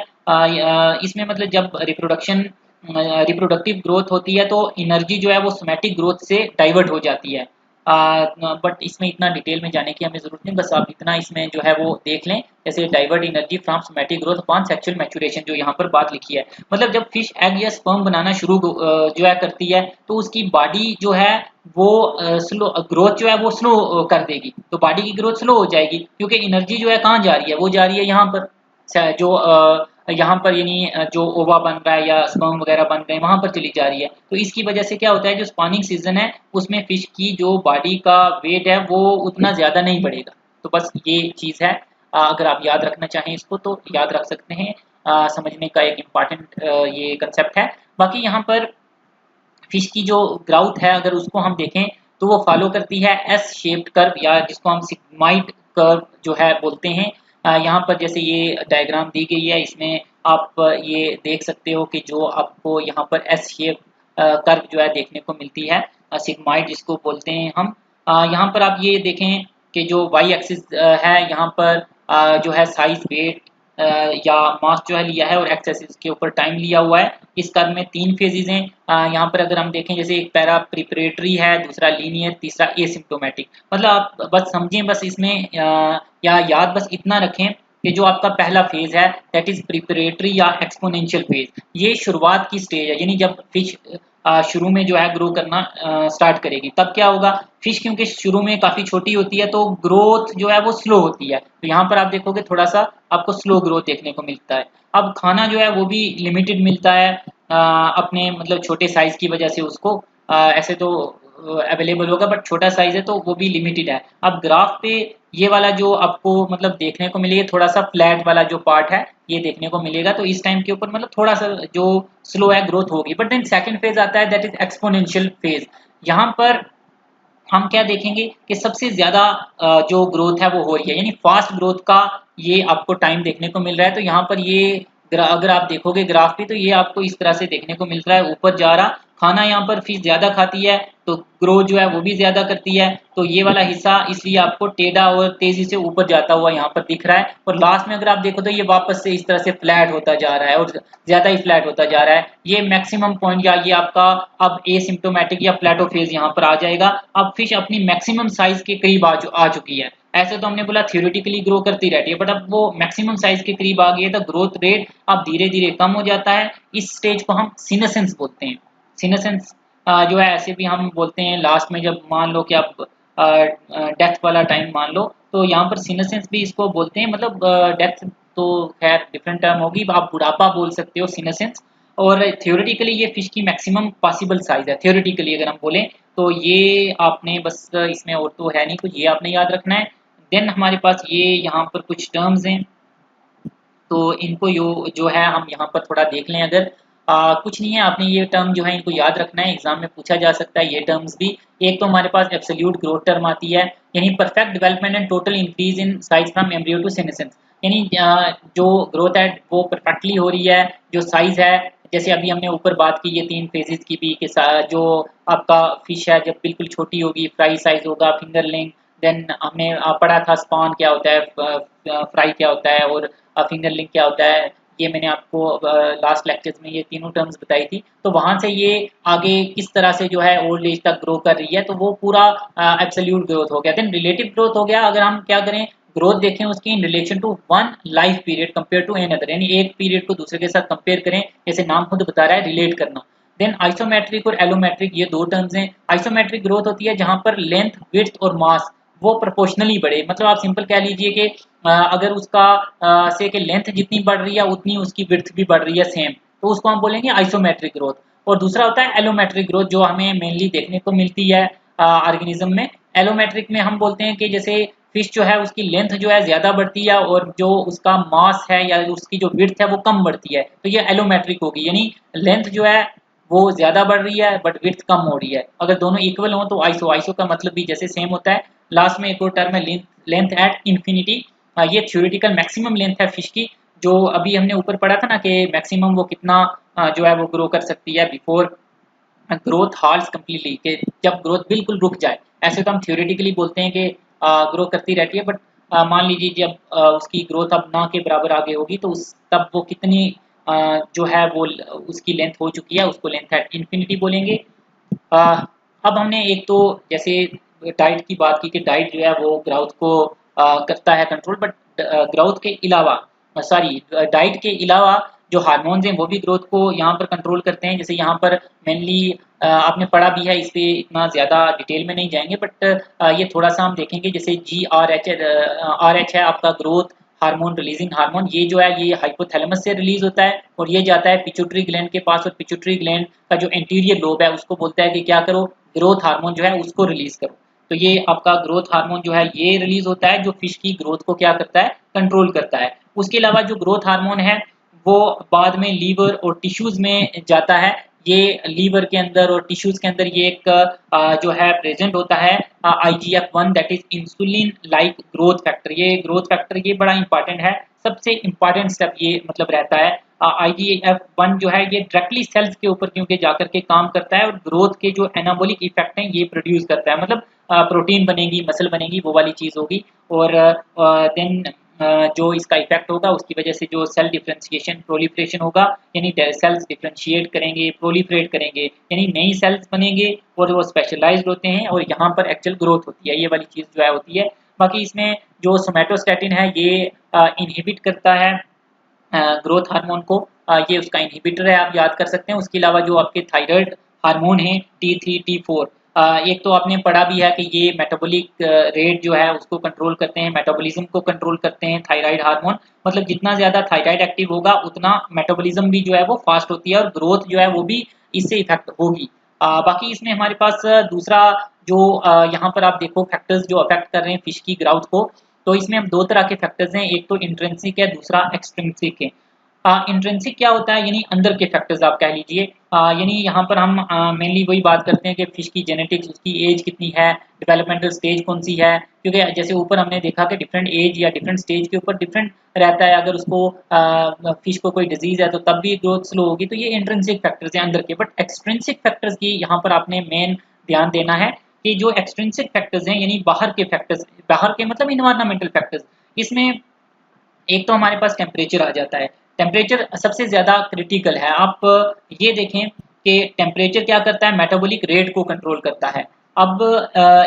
इसमें मतलब जब रिप्रोडक्टिव ग्रोथ होती है तो एनर्जी जो है वो सोमैटिक ग्रोथ से डाइवर्ट हो जाती है। बट इसमें इतना डिटेल में जाने की हमें जरूरत नहीं, बस आप इतना इसमें जो है वो देख लें, जैसे divert energy from somatic growth upon sexual maturation, जो यहाँ पर बात लिखी है। मतलब जब फिश एग या स्पर्म बनाना शुरू जो है करती है तो उसकी बॉडी जो है वो स्लो ग्रोथ जो है वो स्लो कर देगी, तो बॉडी की ग्रोथ स्लो हो जाएगी क्योंकि एनर्जी जो है कहाँ जा रही है, वो जा रही है यहाँ पर जो यहाँ पर, यानी जो ओवा बन रहा है या स्पर्म वगैरह बन रहे हैं वहां पर चली जा रही है। तो इसकी वजह से क्या होता है, जो स्पॉनिंग सीजन है उसमें फिश की जो बॉडी का वेट है वो उतना ज्यादा नहीं बढ़ेगा। तो बस ये चीज है, अगर आप याद रखना चाहें इसको तो याद रख सकते हैं। समझने का एक इम्पॉर्टेंट ये कंसेप्ट है। बाकी यहाँ पर फिश की जो ग्राउथ है अगर उसको हम देखें तो वो फॉलो करती है एस शेप्ड कर्व, या जिसको हम सिग्माइड कर्व जो है बोलते हैं। यहाँ पर जैसे ये डायग्राम दी गई है, इसमें आप ये देख सकते हो कि जो आपको यहाँ पर एस शेप कर्व जो है देखने को मिलती है, सिग्माइड जिसको बोलते हैं हम। यहाँ पर आप ये देखें कि जो वाई एक्सिस है यहाँ पर जो है साइज, वेट या मास जो है लिया है, और एक्स एक्सिस के ऊपर टाइम लिया हुआ है। इस कर्व में 3 फेजेस हैं। यहाँ पर अगर हम देखें जैसे एक पैरा प्रिपरेटरी है, दूसरा लीनियर, तीसरा एसिम्प्टोमेटिक। मतलब आप बस समझें, बस इसमें या याद बस इतना रखें कि जो आपका पहला फेज है दैट इज प्रिपरेटरी या एक्सपोनेंशियल फेज, ये शुरुआत की स्टेज है, यानी जब फिश शुरू में जो है ग्रो करना स्टार्ट करेगी तब क्या होगा, फिश क्योंकि शुरू में काफी छोटी होती है तो ग्रोथ जो है वो स्लो होती है। तो यहाँ पर आप देखोगे थोड़ा सा आपको स्लो ग्रोथ देखने को मिलता है। अब खाना जो है वो भी लिमिटेड मिलता है अपने मतलब छोटे साइज की वजह से उसको, ऐसे तो अवेलेबल होगा बट छोटा साइज है तो वो भी लिमिटेड है। अब ग्राफ पे ये वाला जो आपको मतलब देखने को मिलेगा थोड़ा सा फ्लैट वाला जो पार्ट है ये देखने को मिलेगा, तो इस टाइम के ऊपर मतलब थोड़ा सा जो स्लो है ग्रोथ होगी। बट देन सेकंड फेज आता है दैट इज एक्सपोनेंशियल फेज। यहाँ पर हम क्या देखेंगे कि सबसे ज्यादा जो ग्रोथ है वो हो रही है, यानी फास्ट ग्रोथ का ये आपको टाइम देखने को मिल रहा है। तो यहाँ पर ये अगर आप देखोगे ग्राफ पे तो ये आपको इस तरह से देखने को मिल रहा है, ऊपर जा रहा खाना यहाँ पर फिश ज्यादा खाती है तो ग्रोथ जो है वो भी ज्यादा करती है। तो ये वाला हिस्सा इसलिए आपको टेढ़ा और तेजी से ऊपर जाता हुआ यहाँ पर दिख रहा है, और लास्ट में अगर आप देखो तो ये वापस से इस तरह से फ्लैट होता जा रहा है और ज्यादा ही फ्लैट होता जा रहा है। ये मैक्सिमम पॉइंट या ये आपका अब एसिम्प्टोमेटिक या प्लेटो फेज यहाँ पर आ जाएगा। अब फिश अपनी मैक्सिमम साइज के करीब आ चुकी है। ऐसे तो हमने बोला थ्योरेटिकली ग्रो करती रहती है, बट अब वो मैक्सिमम साइज के करीब आ गई है तो ग्रोथ रेट अब धीरे धीरे कम हो जाता है। इस स्टेज को हम सीनेसेंस बोलते हैं। सीनेसेंस जो है ऐसे भी हम बोलते हैं लास्ट में, जब मान लो कि आप डेथ वाला टाइम मान लो, तो यहाँ पर सीनेसेंस भी इसको बोलते हैं, मतलब डेथ तो खैर डिफरेंट टर्म होगी, आप बुढ़ापा बोल सकते हो सीनेसेंस। और थियोरेटिकली ये फिश की मैक्सिमम पॉसिबल साइज है, थियोरेटिकली अगर हम बोलें तो। ये आपने बस इसमें और तो है नहीं कुछ, ये आपने याद रखना है। देन हमारे पास ये यहाँ पर कुछ टर्म्स हैं, तो इनको जो है हम यहाँ पर थोड़ा देख लें। अगर कुछ नहीं है, आपने ये टर्म जो है इनको याद रखना है, एग्जाम में पूछा जा सकता है ये टर्म्स भी। एक तो हमारे पास एब्सोल्यूट ग्रोथ टर्म आती है, यानी perfect development and total increase in size from embryo to senescence. यानी जो ग्रोथ है वो परफेक्टली हो रही है, जो साइज है, जैसे अभी हमने ऊपर बात की ये 3 फेजेस की भी, कि जो आपका फिश है जब बिल्कुल छोटी होगी फ्राई साइज होगा, फिंगरलिंग। देन हमने पढ़ा था स्पॉन क्या होता है, फ्राई क्या होता है, और फिंगरलिंग क्या होता है। ये मैंने आपको लास्ट लेक्चर्स में ये तीनों टर्म्स बताई थी। तो वहां से ये आगे किस तरह से जो है ओल्ड एज तक ग्रो कर रही है, तो वो पूरा एब्सोल्यूट ग्रोथ हो गया। देन रिलेटिव ग्रोथ हो गया, अगर हम क्या करें, ग्रोथ देखें उसकी in relation to one life period compare to another, यानी एक पीरियड को दूसरे के साथ कंपेयर करें, जैसे नाम खुद बता रहा है रिलेट करना। देन आइसोमेट्रिक और एलोमेट्रिक, ये दो टर्म्स हैं। आइसोमेट्रिक ग्रोथ होती है जहां पर लेंथ, विड्थ और मास वो प्रोपोर्शनली बढ़े, मतलब आप सिंपल कह लीजिए कि अगर उसका से कि लेंथ जितनी बढ़ रही है उतनी उसकी विड्थ भी बढ़ रही है सेम, तो उसको हम बोलेंगे आइसोमेट्रिक ग्रोथ। और दूसरा होता है एलोमेट्रिक ग्रोथ, जो हमें मेनली देखने को मिलती है ऑर्गेनिज्म में। एलोमेट्रिक में हम बोलते हैं कि जैसे फिश जो है उसकी लेंथ जो है ज्यादा बढ़ती है, और जो उसका मास है या उसकी जो विड्थ है वो कम बढ़ती है, तो ये एलोमेट्रिक होगी। यानी लेंथ जो है वो ज्यादा बढ़ रही है बट विड्थ कम हो रही है। अगर दोनों इक्वल हो तो आइसो, आइसो का मतलब भी जैसे सेम होता है। लास्ट में एक और टर्म है लेंथ एट इन्फिनिटी। ये थ्योरेटिकल मैक्सिमम लेंथ है फिश की, जो अभी हमने ऊपर पढ़ा था ना कि मैक्सिमम वो कितना जो है वो ग्रो कर सकती है बिफोर ग्रोथ हाल्स कम्प्लीटली, कि जब ग्रोथ बिल्कुल रुक जाए। ऐसे तो हम थ्योरेटिकली बोलते हैं कि ग्रो करती रहती है, बट मान लीजिए जब उसकी ग्रोथ अब ना के बराबर आगे होगी, तो उस तब वो कितनी जो है वो उसकी लेंथ हो चुकी है, उसको लेंथ एट इन्फिनिटी बोलेंगे। अ, अब हमने एक तो जैसे डाइट की बात की कि डाइट जो है वो ग्रोथ को करता है कंट्रोल, बट ग्रोथ के अलावा, सॉरी, डाइट के अलावा जो हार्मोन्स हैं वो भी ग्रोथ को यहाँ पर कंट्रोल करते हैं। जैसे यहाँ पर मेनली आपने पढ़ा भी है, इस पे इतना ज़्यादा डिटेल में नहीं जाएंगे, बट ये थोड़ा सा हम देखेंगे। जैसे GRH है आपका ग्रोथ हार्मोन रिलीजिंग हार्मोन, ये जो है ये हाइपोथैलेमस से रिलीज होता है, और ये जाता है पिट्यूटरी ग्लैंड के पास, और पिट्यूटरी ग्लैंड का जो एंटीरियर लोब है उसको बोलता है कि क्या करो, ग्रोथ हार्मोन जो है उसको रिलीज करो। तो ये आपका ग्रोथ हार्मोन जो है ये रिलीज होता है, जो फिश की ग्रोथ को क्या करता है, कंट्रोल करता है। उसके अलावा जो ग्रोथ हार्मोन है वो बाद में लीवर और टिश्यूज में जाता है। ये लीवर के अंदर और टिश्यूज के अंदर ये एक जो है प्रेजेंट होता है IGF-1, that is insulin like growth factor. ये ग्रोथ फैक्टर ये बड़ा इंपॉर्टेंट है, सबसे इंपॉर्टेंट स्टेप ये मतलब रहता है। IGF-1 जो है ये डायरेक्टली सेल्स के ऊपर क्योंकि जाकर के काम करता है, और ग्रोथ के जो एनाबॉलिक इफेक्ट हैं ये प्रोड्यूस करता है, मतलब प्रोटीन बनेगी, मसल बनेगी, वो वाली चीज होगी। और देन जो इसका इफेक्ट होगा उसकी वजह से जो सेल डिफरेंशिएशन प्रोलिफरेशन होगा, यानी सेल्स डिफरेंशिएट करेंगे, प्रोलिफरेट करेंगे, यानी नई सेल्स बनेंगे, और वो स्पेशलाइज्ड होते हैं, और यहाँ पर एक्चुअल ग्रोथ होती है, ये वाली चीज जो है होती है। बाकी इसमें जो सोमेटोस्टेटिन है ये इनहिबिट करता है ग्रोथ हार्मोन को, ये उसका इनहिबिटर है, आप याद कर सकते हैं। उसके अलावा जो आपके थायराइड हार्मोन है T3 T4, एक तो आपने पढ़ा भी है कि ये मेटाबॉलिक रेट जो है उसको कंट्रोल करते हैं, मेटाबॉलिज्म को कंट्रोल करते हैं थायराइड हार्मोन। मतलब जितना ज्यादा थायराइड एक्टिव होगा उतना मेटाबॉलिज्म भी जो है वो फास्ट होती है, और ग्रोथ जो है वो भी इससे इफेक्ट होगी। बाकी इसमें हमारे पास दूसरा जो यहाँ पर आप देखो फैक्टर्स जो अफेक्ट कर रहे हैं फिश की ग्रोथ को, तो इसमें हम दो तरह के फैक्टर्स हैं, एक तो इंट्रिंसिक है, दूसरा एक्सट्रिंसिक है। इंट्रिंसिक क्या होता है, यानी अंदर के फैक्टर्स आप कह लीजिए। यानी यहाँ पर हम मेनली वही बात करते हैं कि फिश की जेनेटिक्स, उसकी एज कितनी है, डेवलपमेंटल स्टेज कौन सी है, क्योंकि जैसे ऊपर हमने देखा कि डिफरेंट एज या डिफरेंट स्टेज के ऊपर डिफरेंट रहता है। अगर उसको फिश को कोई डिजीज है तो तब भी ग्रोथ स्लो होगी, तो ये इंट्रिंसिक फैक्टर्स हैं अंदर के। बट एक्सट्रिंसिक फैक्टर्स की यहाँ पर आपने मेन ध्यान देना है कि जो एक्सट्रिंसिक फैक्टर्स हैं यानी बाहर के फैक्टर्स, बाहर के मतलब इन्वायरमेंटल फैक्टर्स, इसमें एक तो हमारे पास टेम्परेचर आ जाता है। टेम्परेचर सबसे ज़्यादा क्रिटिकल है। आप ये देखें कि टेम्परेचर क्या करता है, मेटाबॉलिक रेट को कंट्रोल करता है। अब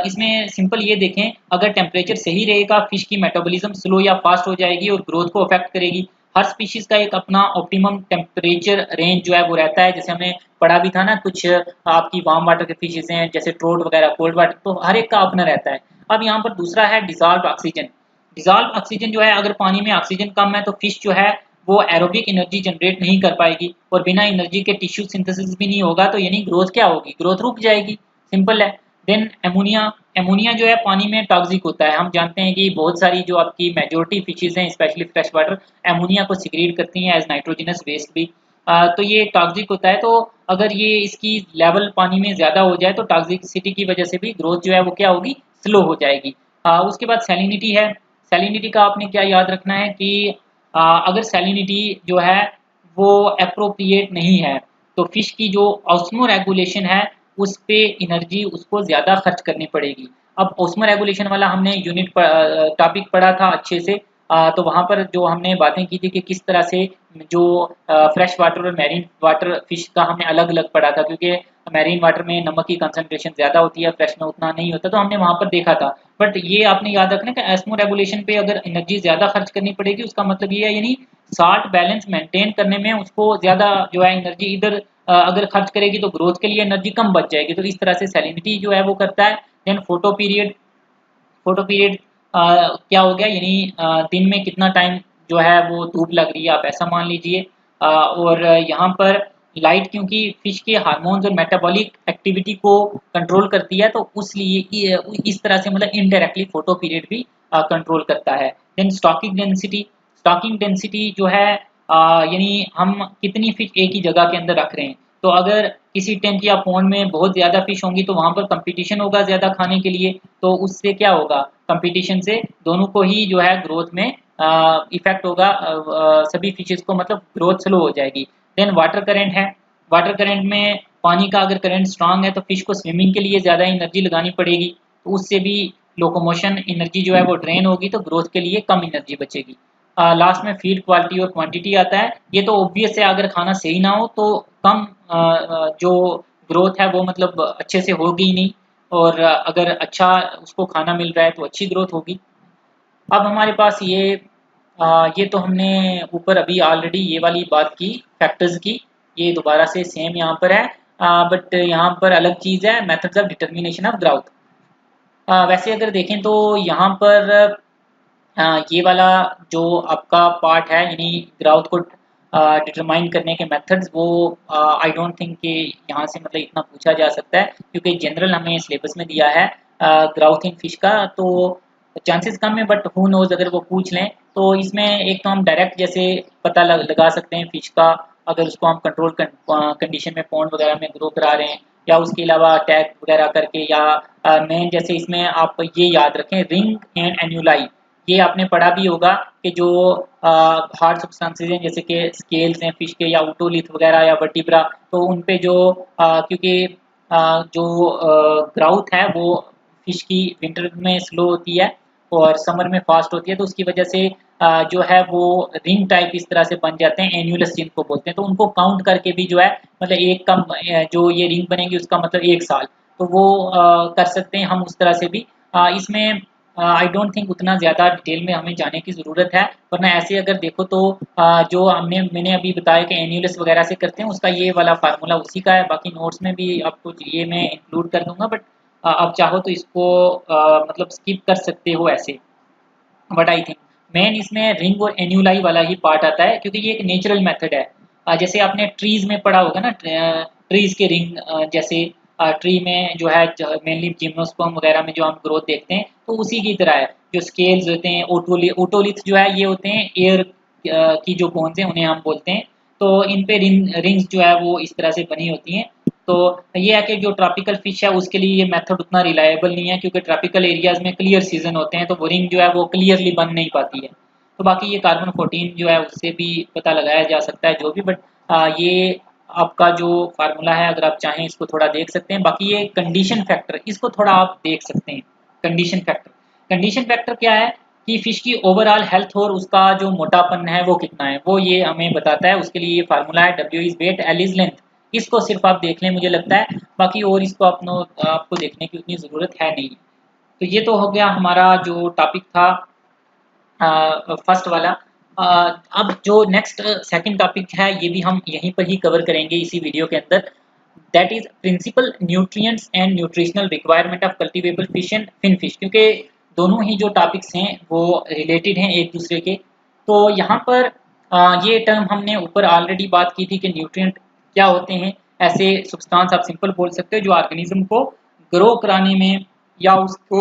इसमें सिंपल ये देखें, अगर टेम्परेचर सही रहेगा फिश की मेटाबॉलिज्म स्लो या फास्ट हो जाएगी और ग्रोथ को अफेक्ट करेगी। हर स्पीशीज का एक अपना ऑप्टिमम टेम्परेचर रेंज जो है वो रहता है। जैसे हमने पढ़ा भी था ना, कुछ आपकी वार्म वाटर के फिशेज हैं जैसे ट्रोट वगैरह, कोल्ड वाटर, तो हर एक का अपना रहता है। अब यहाँ पर दूसरा है डिजॉल्व ऑक्सीजन। डिजॉल्व ऑक्सीजन जो है, अगर पानी में ऑक्सीजन कम है तो फिश जो है वो एरोबिक एनर्जी जनरेट नहीं कर पाएगी, और बिना एनर्जी के टिश्यू सिंथेसिस भी नहीं होगा, तो यानी ग्रोथ क्या होगी, ग्रोथ रुक जाएगी, सिंपल है। Then ammonia. एमोनिया जो है पानी में टॉक्सिक होता है। हम जानते हैं कि बहुत सारी जो आपकी मेजोरिटी फिशेज हैं स्पेशली फ्रेश वाटर, एमोनिया को सिक्रीट करती हैं एज नाइट्रोजनस वेस्ट भी। तो ये टॉक्सिक होता है, तो अगर ये इसकी लेवल पानी में ज़्यादा हो जाए तो टॉक्सिसिटी की वजह से भी ग्रोथ जो है वो क्या होगी, स्लो हो जाएगी। उसके बाद सैलिनिटी है। सैलिनिटी का आपने क्या याद रखना है कि अगर सैलिनिटी जो है वो अप्रोप्रिएट नहीं है तो फिश की जो ऑस्मो रेगुलेशन है उस पे एनर्जी उसको ज़्यादा खर्च करनी पड़ेगी। अब ऑस्मो रेगुलेशन वाला हमने यूनिट टॉपिक पढ़ा था अच्छे से, तो वहाँ पर जो हमने बातें की थी कि किस तरह से जो फ्रेश वाटर और मैरीन वाटर फिश का हमने अलग अलग पढ़ा था, क्योंकि मैरीन वाटर में नमक की कंसंट्रेशन ज़्यादा होती है, फ्रेश में उतना नहीं होता, तो हमने वहाँ पर देखा था। बट ये आपने याद रखना कि ऑस्मो रेगुलेशन पे अगर एनर्जी ज़्यादा खर्च करनी पड़ेगी, उसका मतलब ये है यानी साल्ट बैलेंस मेंटेन करने में उसको ज़्यादा जो है एनर्जी इधर अगर खर्च करेगी तो ग्रोथ के लिए एनर्जी कम बच जाएगी, तो इस तरह से सैलिनिटी जो है वो करता है। Then photoperiod. Photoperiod क्या हो गया, यानी दिन में कितना टाइम जो है वो धूप लग रही है, आप ऐसा मान लीजिए। और यहाँ पर लाइट क्योंकि फिश के हार्मोन्स और मेटाबॉलिक एक्टिविटी को कंट्रोल करती है, तो उसलिए इस तरह से मतलब इनडायरेक्टली फोटो पीरियड भी कंट्रोल करता है। Then stocking density. Stocking density जो है यानी हम कितनी फिश एक ही जगह के अंदर रख रहे हैं, तो अगर किसी टेंट या पॉन्ड में बहुत ज़्यादा फिश होंगी तो वहाँ पर कंपटीशन होगा ज़्यादा खाने के लिए, तो उससे क्या होगा, कंपटीशन से दोनों को ही जो है ग्रोथ में इफेक्ट होगा, सभी फिशेस को मतलब ग्रोथ स्लो हो जाएगी। देन वाटर करंट है। वाटर करंट में पानी का अगर करंट स्ट्रांग है तो फिश को स्विमिंग के लिए ज़्यादा एनर्जी लगानी पड़ेगी, तो उससे भी लोकोमोशन एनर्जी जो है वो ड्रेन होगी, तो ग्रोथ के लिए कम एनर्जी बचेगी। लास्ट में फीड क्वालिटी और क्वांटिटी आता है। ये तो ऑब्वियस है, अगर खाना सही ना हो तो कम जो ग्रोथ है वो मतलब अच्छे से होगी ही नहीं, और अगर अच्छा उसको खाना मिल रहा है तो अच्छी ग्रोथ होगी। अब हमारे पास ये तो हमने ऊपर अभी ऑलरेडी ये वाली बात की फैक्टर्स की, ये दोबारा से सेम यहाँ पर है, बट यहाँ पर अलग चीज़ है, methods of determination of growth. वैसे अगर देखें तो यहाँ पर ये वाला जो आपका पार्ट है यानी ग्राउथ को डिटरमाइन करने के मेथड्स, वो आई डोंट थिंक कि यहाँ से मतलब इतना पूछा जा सकता है, क्योंकि जनरल हमें सिलेबस में दिया है ग्राउथ इन फिश का, तो चांसेस कम है, बट हु नोज अगर वो पूछ लें तो इसमें एक तो हम डायरेक्ट जैसे पता लगा सकते हैं फिश का, अगर उसको हम कंट्रोल कंडीशन में पॉन्ड वगैरह में ग्रो करा रहे हैं, या उसके अलावा टैग वगैरह करके, या मेन जैसे इसमें आप ये याद रखें रिंग एंड एन्यूलाई, ये आपने पढ़ा भी होगा कि जो हार्ड सब्सटेंसेज हैं जैसे कि स्केल्स हैं फिश के, या ओटोलिथ वगैरह या वर्टिब्रा, तो उन पे जो क्योंकि जो ग्राउथ है वो फिश की विंटर में स्लो होती है और समर में फास्ट होती है, तो उसकी वजह से जो है वो रिंग टाइप इस तरह से बन जाते हैं, एन्यूलस जिनको बोलते हैं, तो उनको काउंट करके भी जो है मतलब एक कम जो ये रिंग बनेगी उसका मतलब 1 साल, तो वो कर सकते हैं हम उस तरह से भी। इसमें आई डोंट थिंक उतना ज़्यादा डिटेल में हमें जाने की ज़रूरत है, वरना ऐसे अगर देखो तो जो मैंने अभी बताया कि एन्यूलस वगैरह से करते हैं उसका ये वाला फार्मूला उसी का है, बाकी नोट्स में भी आपको ये मैं इंक्लूड कर दूंगा, बट आप चाहो तो इसको मतलब स्किप कर सकते हो ऐसे। बट आई थिंक मेन इसमें रिंग और एन्यूलाई वाला ही पार्ट आता है, क्योंकि ये एक नेचुरल मेथड है। जैसे आपने ट्रीज में पढ़ा होगा ना, ट्रीज के रिंग, जैसे ट्री में जो है मेनली जिम्नोस्पर्म वगैरह में जो हम ग्रोथ देखते हैं, तो उसी की तरह है। जो स्केल्स होते हैं, ओटोलिथ जो है ये होते हैं एयर की जो बोन्स हैं उन्हें हम बोलते हैं, तो इन पे रिंग्स जो है वो इस तरह से बनी होती हैं। तो ये है कि जो ट्रॉपिकल फिश है उसके लिए ये मेथड उतना रिलायबल नहीं है, क्योंकि ट्रॉपिकल एरियाज में क्लियर सीजन होते हैं, तो वो रिंग जो है वो क्लियरली बन नहीं पाती है। तो बाकी ये कार्बन 14 जो है उससे भी पता लगाया जा सकता है जो भी, बट ये आपका जो फार्मूला है अगर आप चाहें इसको थोड़ा देख सकते हैं। बाकी ये कंडीशन फैक्टर, इसको थोड़ा आप देख सकते हैं। कंडीशन फैक्टर, कंडीशन फैक्टर क्या है कि फिश की ओवरऑल हेल्थ और उसका जो मोटापन है वो कितना है, वो ये हमें बताता है। उसके लिए ये फार्मूला है W is weight L is length, इसको सिर्फ आप देख लें मुझे लगता है, बाकी और इसको आपको देखने की उतनी ज़रूरत है नहीं। तो ये तो हो गया हमारा जो टॉपिक था फर्स्ट वाला। अब जो नेक्स्ट सेकंड टॉपिक है ये भी हम यहीं पर ही कवर करेंगे इसी वीडियो के अंदर, that is principal nutrients and nutritional requirement of cultivable fish and fin fish, क्योंकि दोनों ही जो टॉपिक्स हैं वो रिलेटेड हैं एक दूसरे के। तो यहाँ पर ये टर्म हमने ऊपर ऑलरेडी बात की थी कि न्यूट्रिएंट क्या होते हैं। ऐसे सब्सटेंस आप सिंपल बोल सकते हो जो ऑर्गेनिज्म को ग्रो कराने में या उसको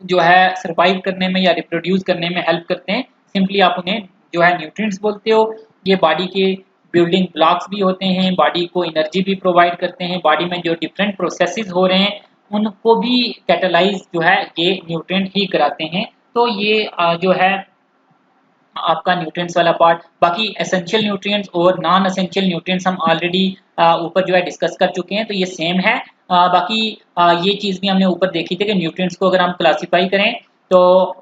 जो है सरवाइव करने में या रिप्रोड्यूस करने में हेल्प करते हैं। सिंपली आप उन्हें जो है न्यूट्रिएंट्स बोलते हो। ये बॉडी के बिल्डिंग ब्लॉक्स भी होते हैं, बॉडी को एनर्जी भी प्रोवाइड करते हैं, बॉडी में जो डिफरेंट प्रोसेसेस हो रहे हैं उनको भी कैटलाइज जो है ये न्यूट्रिएंट ही कराते हैं। तो ये जो है आपका न्यूट्रिएंट्स वाला पार्ट। बाकी एसेंशियल न्यूट्रिएंट्स और नॉन एसेंशियल न्यूट्रिएंट्स हम ऑलरेडी ऊपर जो है डिस्कस कर चुके हैं, तो ये सेम है। बाकी ये चीज़ भी हमने ऊपर देखी थी कि न्यूट्रिएंट्स को अगर हम क्लासीफाई करें तो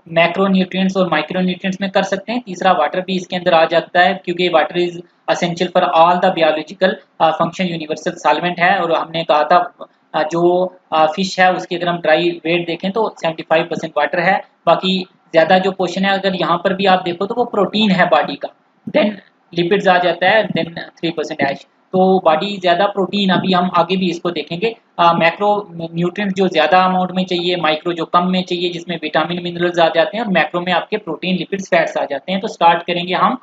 मैक्रो न्यूट्रिएंट्स और माइक्रो न्यूट्रिएंट्स में कर सकते हैं। तीसरा वाटर भी इसके अंदर आ जाता है, क्योंकि water is essential for all the biological function, universal solvent है। और हमने कहा था जो फिश है उसकी अगर हम ड्राई वेट देखें तो 75% वाटर है। बाकी ज़्यादा जो पोर्शन है अगर यहाँ पर भी आप देखो तो वो प्रोटीन है बॉडी का, देन लिपिड्स आ जाता है, देन 3% ऐश। तो बॉडी ज़्यादा प्रोटीन, अभी हम आगे भी इसको देखेंगे। मैक्रो न्यूट्रिएंट जो ज़्यादा अमाउंट में चाहिए, माइक्रो जो कम में चाहिए जिसमें विटामिन मिनरल्स आ जाते हैं, और मैक्रो में आपके प्रोटीन लिपिड्स फैट्स आ जाते हैं। तो स्टार्ट करेंगे हम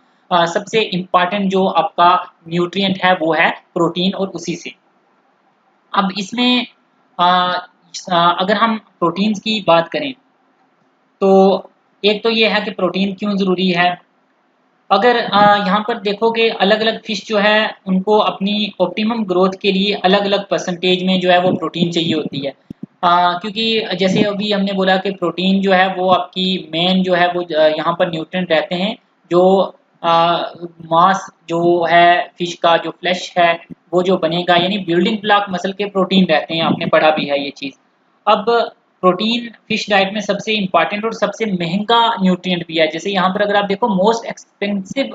सबसे इम्पॉर्टेंट जो आपका न्यूट्रिएंट है वो है प्रोटीन, और उसी से अब इसमें अगर हम प्रोटीन्स की बात करें तो एक तो ये है कि प्रोटीन क्यों ज़रूरी है। अगर यहाँ पर देखोगे अलग अलग फिश जो है उनको अपनी ऑप्टिमम ग्रोथ के लिए अलग अलग परसेंटेज में जो है वो प्रोटीन चाहिए होती है। क्योंकि जैसे अभी हमने बोला कि प्रोटीन जो है वो आपकी मेन जो है वो यहाँ पर न्यूट्रिएंट रहते हैं जो मांस जो है फिश का, जो फ्लैश है वो जो बनेगा, यानी बिल्डिंग ब्लॉक मसल के प्रोटीन रहते हैं। आपने पढ़ा भी है ये चीज़। अब प्रोटीन फिश डाइट में सबसे इम्पॉर्टेंट और सबसे महंगा न्यूट्रिएंट भी है। जैसे यहाँ पर अगर आप देखो मोस्ट एक्सपेंसिव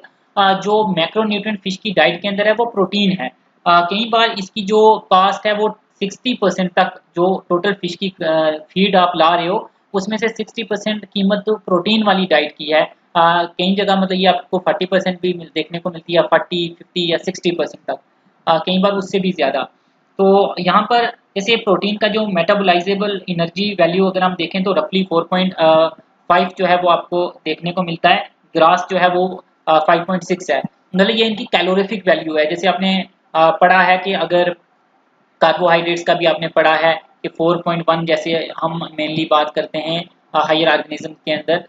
जो मैक्रो न्यूट्रिएंट फिश की डाइट के अंदर है वो प्रोटीन है। कई बार इसकी जो कॉस्ट है वो 60% तक, जो टोटल फिश की फीड आप ला रहे हो उसमें से 60% कीमत तो प्रोटीन वाली डाइट की है। कई जगह मतलब ये आपको 40% भी देखने को मिलती है, 40, 50 या 60% तक, कई बार उससे भी ज़्यादा। तो यहाँ पर जैसे प्रोटीन का जो मेटाबोलाइजेबल एनर्जी वैल्यू अगर हम देखें तो रफली 4.5 जो है वो आपको देखने को मिलता है। ग्रास जो है वो 5.6 है। मतलब ये इनकी कैलोरीफिक वैल्यू है। जैसे आपने पढ़ा है कि अगर कार्बोहाइड्रेट्स का भी आपने पढ़ा है कि 4.1 जैसे हम मेनली बात करते हैं हायर ऑर्गेनिज्म के अंदर,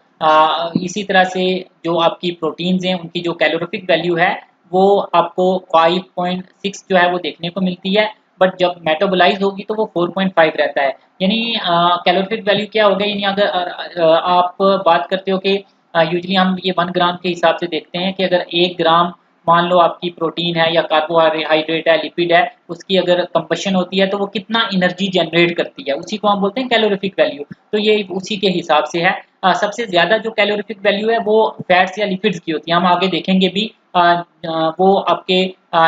इसी तरह से जो आपकी प्रोटीन्स हैं उनकी जो कैलोरीफिक वैल्यू है वो आपको 5.6 जो है वो देखने को मिलती है। बट जब मेटाबोलाइज होगी तो वो 4.5 रहता है। यानी कैलोरीफिक वैल्यू क्या होगा, यानी अगर आप बात करते हो कि यूजली हम ये 1 ग्राम के हिसाब से देखते हैं कि अगर 1 ग्राम मान लो आपकी प्रोटीन है या कार्बोहाइड्रेट है, लिपिड है, उसकी अगर कंबशन होती है तो वो कितना एनर्जी जनरेट करती है, उसी को हम बोलते हैं कैलोरीफिक वैल्यू। तो ये उसी के हिसाब से है। सबसे ज़्यादा जो कैलोरीफिक वैल्यू है वो फैट्स या लिपिड्स की होती है। हम आगे देखेंगे भी वो आपके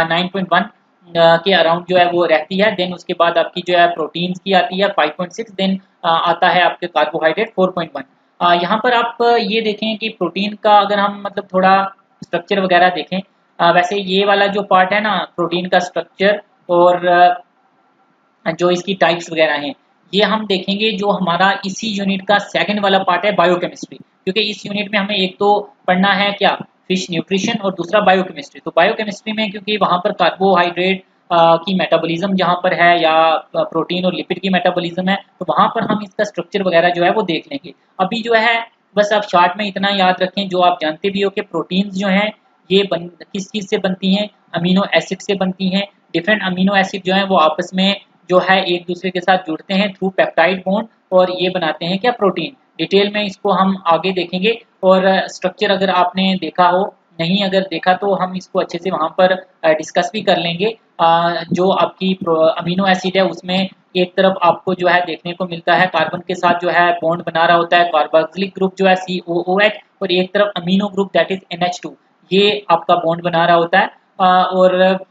9.1 के अराउंड जो है वो रहती है। देन उसके बाद आपकी जो है प्रोटीन्स की आती है 5.6, देन आता है आपके कार्बोहाइड्रेट 4.1। यहाँ पर आप ये देखें कि प्रोटीन का अगर हम मतलब थोड़ा स्ट्रक्चर वगैरह देखें, वैसे ये वाला जो पार्ट है ना प्रोटीन का स्ट्रक्चर और जो इसकी टाइप्स वगैरह हैं, ये हम देखेंगे जो हमारा इसी यूनिट का सेकंड वाला पार्ट है बायोकेमिस्ट्री। क्योंकि इस यूनिट में हमें एक तो पढ़ना है क्या, फिश न्यूट्रिशन, और दूसरा बायोकेमिस्ट्री। तो बायोकेमिस्ट्री में क्योंकि वहाँ पर कार्बोहाइड्रेट की मेटाबॉलिज्म जहाँ पर है या प्रोटीन और लिपिड की मेटाबॉलिज्म है, तो वहाँ पर हम इसका स्ट्रक्चर वगैरह जो है वो देख लेंगे। अभी जो है बस आप शॉर्ट में इतना याद रखें, जो आप जानते भी हो कि प्रोटीन्स जो हैं ये किस चीज़ से बनती हैं, अमीनो एसिड से बनती हैं। डिफरेंट अमीनो एसिड जो हैं वो आपस में जो है एक दूसरे के साथ जुड़ते हैं थ्रू पेप्टाइड बॉन्ड, और ये बनाते हैं क्या, प्रोटीन। डिटेल में इसको हम आगे देखेंगे। और स्ट्रक्चर अगर आपने देखा हो, नहीं अगर देखा तो हम इसको अच्छे से वहाँ पर डिस्कस भी कर लेंगे। जो आपकी अमीनो एसिड है उसमें एक तरफ आपको जो है देखने को मिलता है कार्बन के साथ जो है बॉन्ड बना रहा होता है कार्बोक्सिलिक ग्रुप जो है COOH, और एक तरफ amino group that is NH2, ये आपका बॉन्ड बना रहा होता है। और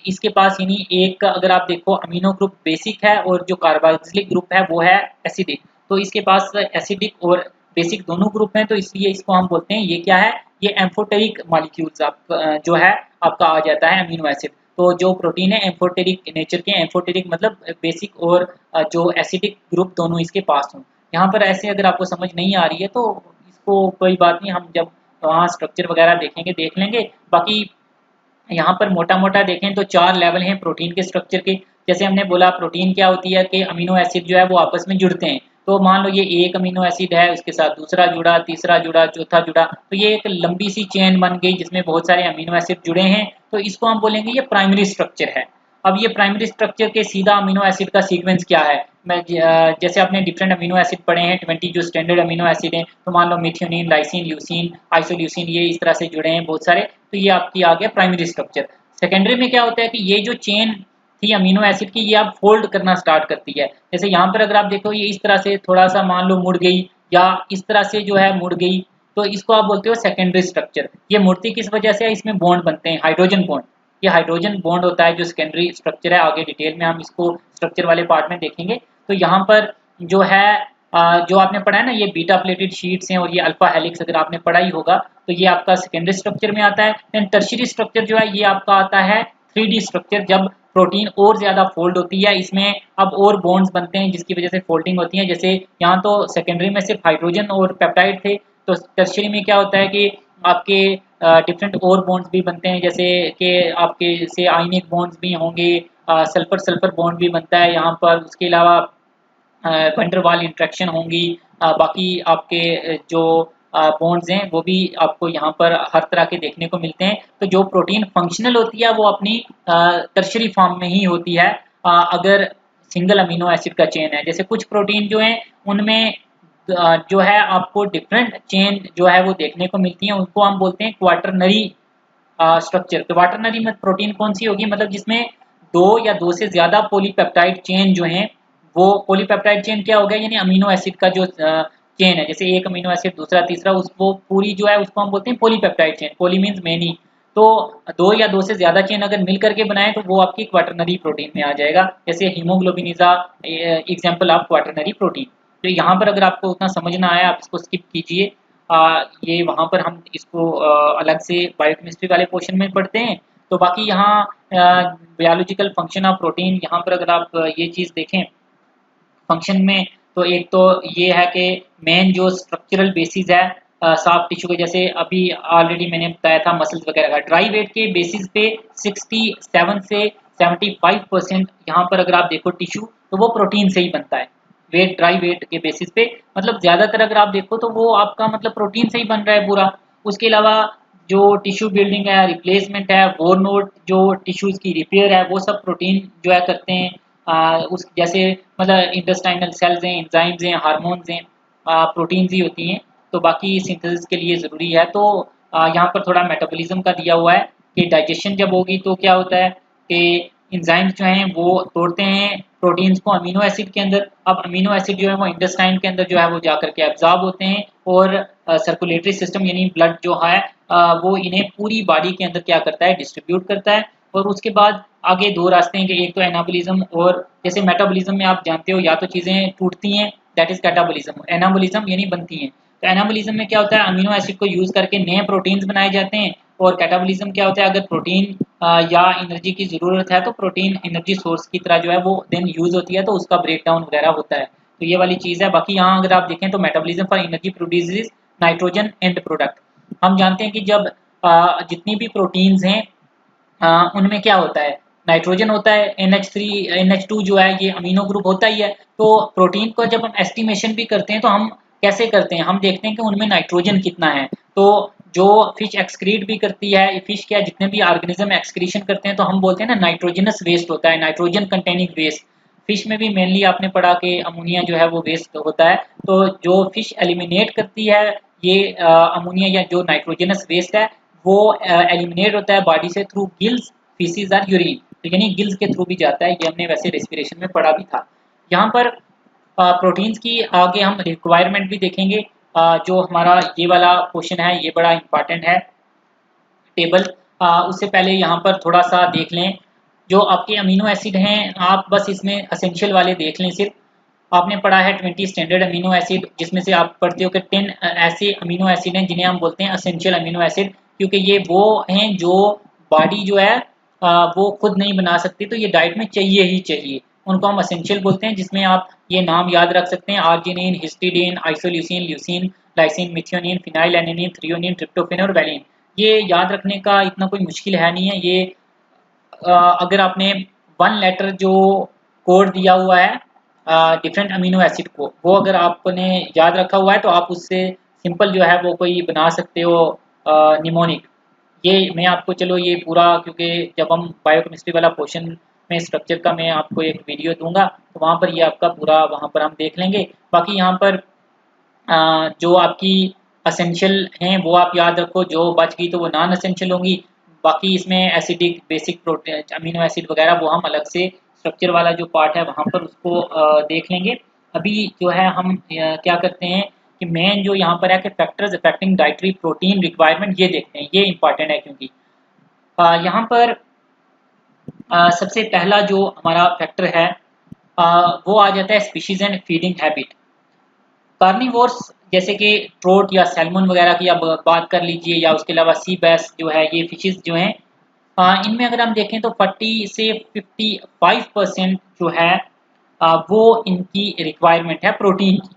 इसके पास यानी एक अगर आप देखो अमीनो ग्रुप बेसिक है और जो कार्बोक्सिलिक ग्रुप है वो है एसिडिक। तो इसके पास एसिडिक और बेसिक दोनों ग्रुप हैं, तो इसलिए इसको हम बोलते हैं ये क्या है, ये एम्फोटेरिक मॉलिक्यूल्स आप जो है आपका आ जाता है अमीनो एसिड। तो जो प्रोटीन है एम्फोटेरिक नेचर के, एम्फोटेरिक मतलब बेसिक और जो एसिडिक ग्रुप दोनों इसके पास हों। यहाँ पर ऐसे अगर आपको समझ नहीं आ रही है तो इसको कोई बात नहीं, हम जब वहाँ स्ट्रक्चर वगैरह देखेंगे देख लेंगे। बाकी यहाँ पर मोटा-मोटा देखें तो 4 लेवल हैं प्रोटीन के स्ट्रक्चर के। जैसे हमने बोला प्रोटीन क्या होती है कि अमीनो एसिड जो है वो आपस में जुड़ते हैं। तो मान लो ये एक अमीनो एसिड है, उसके साथ दूसरा जुड़ा, तीसरा जुड़ा, चौथा जुड़ा, तो ये एक लंबी सी चेन बन गई जिसमें बहुत सारे अमीनो एसिड जुड़े हैं। तो इसको हम बोलेंगे ये प्राइमरी स्ट्रक्चर है। अब ये प्राइमरी स्ट्रक्चर के सीधा अमीनो एसिड का सीक्वेंस क्या है? जैसे आपने डिफरेंट अमीनो एसिड पढ़े हैं, 20 जो स्टैंडर्ड अमीनो एसिड हैं, तो मान लो मिथ्योनिन, लाइसिन, ल्यूसीन, आइसोल्यूसिन, ये इस तरह से जुड़े हैं बहुत सारे। तो ये आपकी आ गया प्राइमरी स्ट्रक्चर। सेकेंडरी में क्या होता है कि ये जो चेन थी अमीनो एसिड की, ये अब फोल्ड करना स्टार्ट करती है। जैसे यहाँ पर अगर आप देखो ये इस तरह से थोड़ा सा मान लो मुड़ गई, या इस तरह से जो है मुड़ गई, तो इसको आप बोलते हो सेकेंडरी स्ट्रक्चर। ये मुड़ती किस वजह से है? इसमें बॉन्ड बनते हैं, हाइड्रोजन बॉन्ड। ये हाइड्रोजन बॉन्ड होता है जो सेकेंडरी स्ट्रक्चर है। आगे डिटेल में हम इसको स्ट्रक्चर वाले पार्ट में देखेंगे। तो यहाँ पर जो है जो आपने पढ़ा है ना, ये बीटा प्लेटेड शीट्स हैं और ये अल्फा हेलिक्स अगर आपने पढ़ा ही होगा, तो ये आपका सेकेंडरी स्ट्रक्चर में आता है। देन टर्शियरी स्ट्रक्चर जो है ये आपका आता है 3D स्ट्रक्चर, जब प्रोटीन और ज्यादा फोल्ड होती है, इसमें अब और बॉन्ड्स बनते हैं जिसकी वजह से फोल्डिंग होती है। जैसे यहाँ तो सेकेंडरी में सिर्फ हाइड्रोजन और पेप्टाइड थे, तो टर्शियरी में क्या होता है कि आपके डिफरेंट और बॉन्ड्स भी बनते हैं, जैसे कि आपके से आयनिक बॉन्ड्स भी होंगे, सल्फर सल्फर बॉन्ड भी बनता है यहाँ पर। उसके अलावा वंडरवाल इंट्रैक्शन होंगी। बाकी आपके जो बॉन्ड्स हैं वो भी आपको यहाँ पर हर तरह के देखने को मिलते हैं। तो जो प्रोटीन फंक्शनल होती है वो अपनी टर्शरी फॉर्म में ही होती है अगर सिंगल अमीनो एसिड का चेन है। जैसे कुछ प्रोटीन जो हैं उनमें जो है आपको डिफरेंट चेन जो है वो देखने को मिलती है, उनको हम बोलते हैं क्वाटरनरी स्ट्रक्चर। क्वाटरनरी में प्रोटीन कौन सी होगी? मतलब जिसमें दो या दो से ज्यादा पॉलीपेप्टाइड चेन जो हैं, वो पॉलीपेप्टाइड चेन क्या हो गया, यानी अमीनो एसिड का जो चेन है, जैसे एक अमीनो एसिड दूसरा तीसरा, उस वो पूरी जो है उसको हम बोलते हैं polypeptide chain. Poly means many. तो दो या दो से ज्यादा चेन अगर मिल करके बनाए तो वो आपकी क्वाटरनरी प्रोटीन में आ जाएगा। जैसे हीमोग्लोबिनिजा एग्जाम्पल ऑफ क्वाटरनरी प्रोटीन। तो यहाँ पर अगर आपको उतना समझ ना आया आप इसको स्किप कीजिए। ये वहाँ पर हम इसको अलग से बायोकेमिस्ट्री वाले पोर्शन में पढ़ते हैं। तो बाकी यहाँ बायोलॉजिकल फंक्शन ऑफ प्रोटीन, यहाँ पर अगर आप ये चीज़ देखें फंक्शन में, तो एक तो ये है कि मेन जो स्ट्रक्चरल बेसिस है सॉफ्ट टिश्यू के, जैसे अभी ऑलरेडी मैंने बताया था मसल्स वगैरह का, ड्राई वेट के बेसिस पे 67 से 75% यहाँ पर अगर आप देखो टिश्यू, तो वो प्रोटीन से ही बनता है। वेट ड्राई वेट के बेसिस पे, मतलब ज़्यादातर अगर आप देखो तो वो आपका मतलब प्रोटीन से ही बन रहा है पूरा। उसके अलावा जो टिश्यू बिल्डिंग है, रिप्लेसमेंट है, बोर नोट जो टिश्यूज़ की रिपेयर है, वो सब प्रोटीन जो है करते हैं। उस जैसे मतलब इंटेस्टाइनल सेल्स हैं, एंजाइम्स हैं, हार्मोन्स हैं, प्रोटीन्स ही होती हैं। तो बाकी सिंथेसिस के लिए ज़रूरी है। तो यहाँ पर थोड़ा मेटाबॉलिज्म का दिया हुआ है कि डाइजेशन जब होगी तो क्या होता है कि एंजाइम्स जो हैं वो तोड़ते हैं प्रोटीन्स को अमीनो एसिड के अंदर। अब अमीनो एसिड जो है वो इंटेस्टाइन के अंदर जो है वो जाकर के एब्जॉर्ब होते हैं, और सर्कुलेटरी सिस्टम यानी ब्लड जो है वो इन्हें पूरी बॉडी के अंदर क्या करता है, डिस्ट्रीब्यूट करता है। और उसके बाद आगे दो रास्ते हैं कि एक तो एनाबॉलिज्म, और जैसे मेटाबॉलिज्म में आप जानते हो या तो चीज़ें टूटती हैं, दैट इज कैटाबॉलिज्म। एनाबॉलिज्म यानी बनती हैं। तो एनाबॉलिज्म में क्या होता है, अमीनो एसिड को यूज करके नए प्रोटीन्स बनाए जाते हैं। और कैटाबॉलिज्म क्या होता है, अगर प्रोटीन या एनर्जी की ज़रूरत है तो प्रोटीन एनर्जी सोर्स की तरह जो है वो देन यूज होती है, तो उसका ब्रेक डाउन वगैरह होता है। तो ये वाली चीज़ है। बाकी यहाँ अगर आप देखें तो metabolism for energy produces nitrogen and product. हम जानते हैं कि जब जितनी भी प्रोटीन्स हैं उनमें क्या होता है, नाइट्रोजन होता है, NH3 NH2 जो है ये अमीनो ग्रुप होता ही है। तो प्रोटीन को जब हम एस्टिमेशन भी करते हैं तो हम कैसे करते हैं, हम देखते हैं कि उनमें नाइट्रोजन कितना है। तो जो फिश एक्सक्रीट भी करती है, फिश क्या जितने भी ऑर्गेनिज्म एक्सक्रीशन करते हैं, तो हम बोलते हैं ना नाइट्रोजनस वेस्ट होता है, नाइट्रोजन कंटेनिंग वेस्ट। फिश में भी मेनली आपने पढ़ा कि अमोनिया जो है वो वेस्ट होता है। तो जो फिश एलिमिनेट करती है ये अमोनिया या जो नाइट्रोजनस वेस्ट है, वो एलिमिनेट होता है बॉडी से थ्रू गिल्स, फीसिस और यूरिन। तो यानी गिल्स के थ्रू भी जाता है, ये हमने वैसे रेस्पिरेशन में पढ़ा भी था। यहाँ पर प्रोटीन्स की आगे हम रिक्वायरमेंट भी देखेंगे। जो हमारा ये वाला क्वेश्चन है ये बड़ा इंपॉर्टेंट है टेबल। उससे पहले यहाँ पर थोड़ा सा देख लें जो आपके अमीनो एसिड हैं, आप बस इसमें असेंशियल वाले देख लें सिर्फ। आपने पढ़ा है 20 स्टैंडर्ड अमीनो एसिड, जिसमें से आप पढ़ते हो कि 10 ऐसे अमीनो एसिड हैं जिन्हें हम बोलते हैं एसेंशियल अमीनो एसिड, क्योंकि ये वो हैं जो बॉडी जो है वो खुद नहीं बना सकती, तो ये डाइट में चाहिए ही चाहिए, उनको हम एसेंशियल बोलते हैं। जिसमें आप ये नाम याद रख सकते हैं: arginine, histidine, isoleucine, leucine, lysine, methionine, phenylalanine, threonine, tryptophan और वैलिन। ये याद रखने का इतना कोई मुश्किल है नहीं है। ये अगर आपने वन लेटर जो कोड दिया हुआ है डिफरेंट अमीनो एसिड को, वो अगर आपने याद रखा हुआ है तो आप उससे सिंपल जो है वो कोई बना सकते हो निमोनिक। ये मैं आपको, चलो ये पूरा, क्योंकि जब हम बायोकेमिस्ट्री वाला पोर्शन में स्ट्रक्चर का मैं आपको एक वीडियो दूंगा तो वहाँ पर ये आपका पूरा वहाँ पर हम देख लेंगे। बाकी यहाँ पर जो आपकी असेंशियल हैं वो आप याद रखो, जो बच गई तो वो नॉन असेंशियल होंगी। बाकी इसमें acidic, basic protein, amino acid वगैरह वो हम अलग से स्ट्रक्चर वाला जो पार्ट है वहाँ पर उसको देख लेंगे। अभी जो है हम क्या करते हैं कि मेन जो यहाँ पर है कि factors affecting dietary protein requirement, ये देखते हैं। ये इंपॉर्टेंट है क्योंकि यहाँ पर सबसे पहला जो हमारा फैक्टर है वो आ जाता है species and feeding habit. Carnivores जैसे कि ट्रोट या सैल्मन वगैरह की आप बात कर लीजिए, या उसके अलावा सी बैस जो है, ये फिशेस जो हैं इनमें अगर हम देखें तो 40 से 55% जो है वो इनकी रिक्वायरमेंट है प्रोटीन की।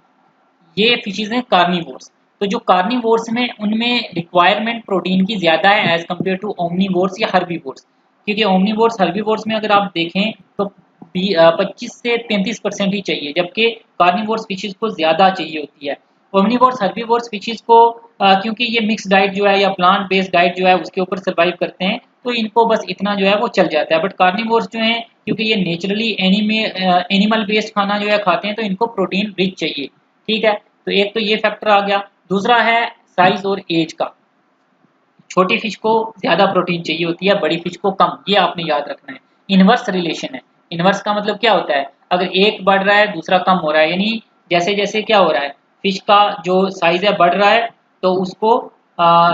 ये फिशेस हैं कार्निवोर्स। तो जो कार्निवोर्स में उनमें रिक्वायरमेंट प्रोटीन की ज़्यादा है एज कम्पेयर टू ओमनीवोर्स या हर्बीवोर्स। क्योंकि ओमनीवोर्स हर्बीवोर्स में अगर आप देखें तो 25 से 33% ही चाहिए, जबकि कार्निवोर स्पीशीज को ज़्यादा चाहिए होती है। ओमनीवोर्स हर्बीवोर स्पीशीज को क्योंकि ये मिक्स डाइट जो है या प्लांट बेस्ड डाइट जो है उसके ऊपर सर्वाइव करते हैं, तो इनको बस इतना जो है वो चल जाता है। बट कार्निवोर्स जो हैं, क्योंकि ये नेचुरली एनिमल बेस्ड खाना जो है खाते हैं, तो इनको प्रोटीन रिच चाहिए। ठीक है, तो एक तो ये फैक्टर आ गया। दूसरा है साइज और एज का। छोटी फिश को ज़्यादा प्रोटीन चाहिए होती है, बड़ी फिश को कम, ये आपने याद रखना है। इनवर्स रिलेशन है। इनवर्स का मतलब क्या होता है? अगर एक बढ़ रहा है दूसरा कम हो रहा है, यानी जैसे जैसे क्या हो रहा है, फिश का जो साइज है बढ़ रहा है तो उसको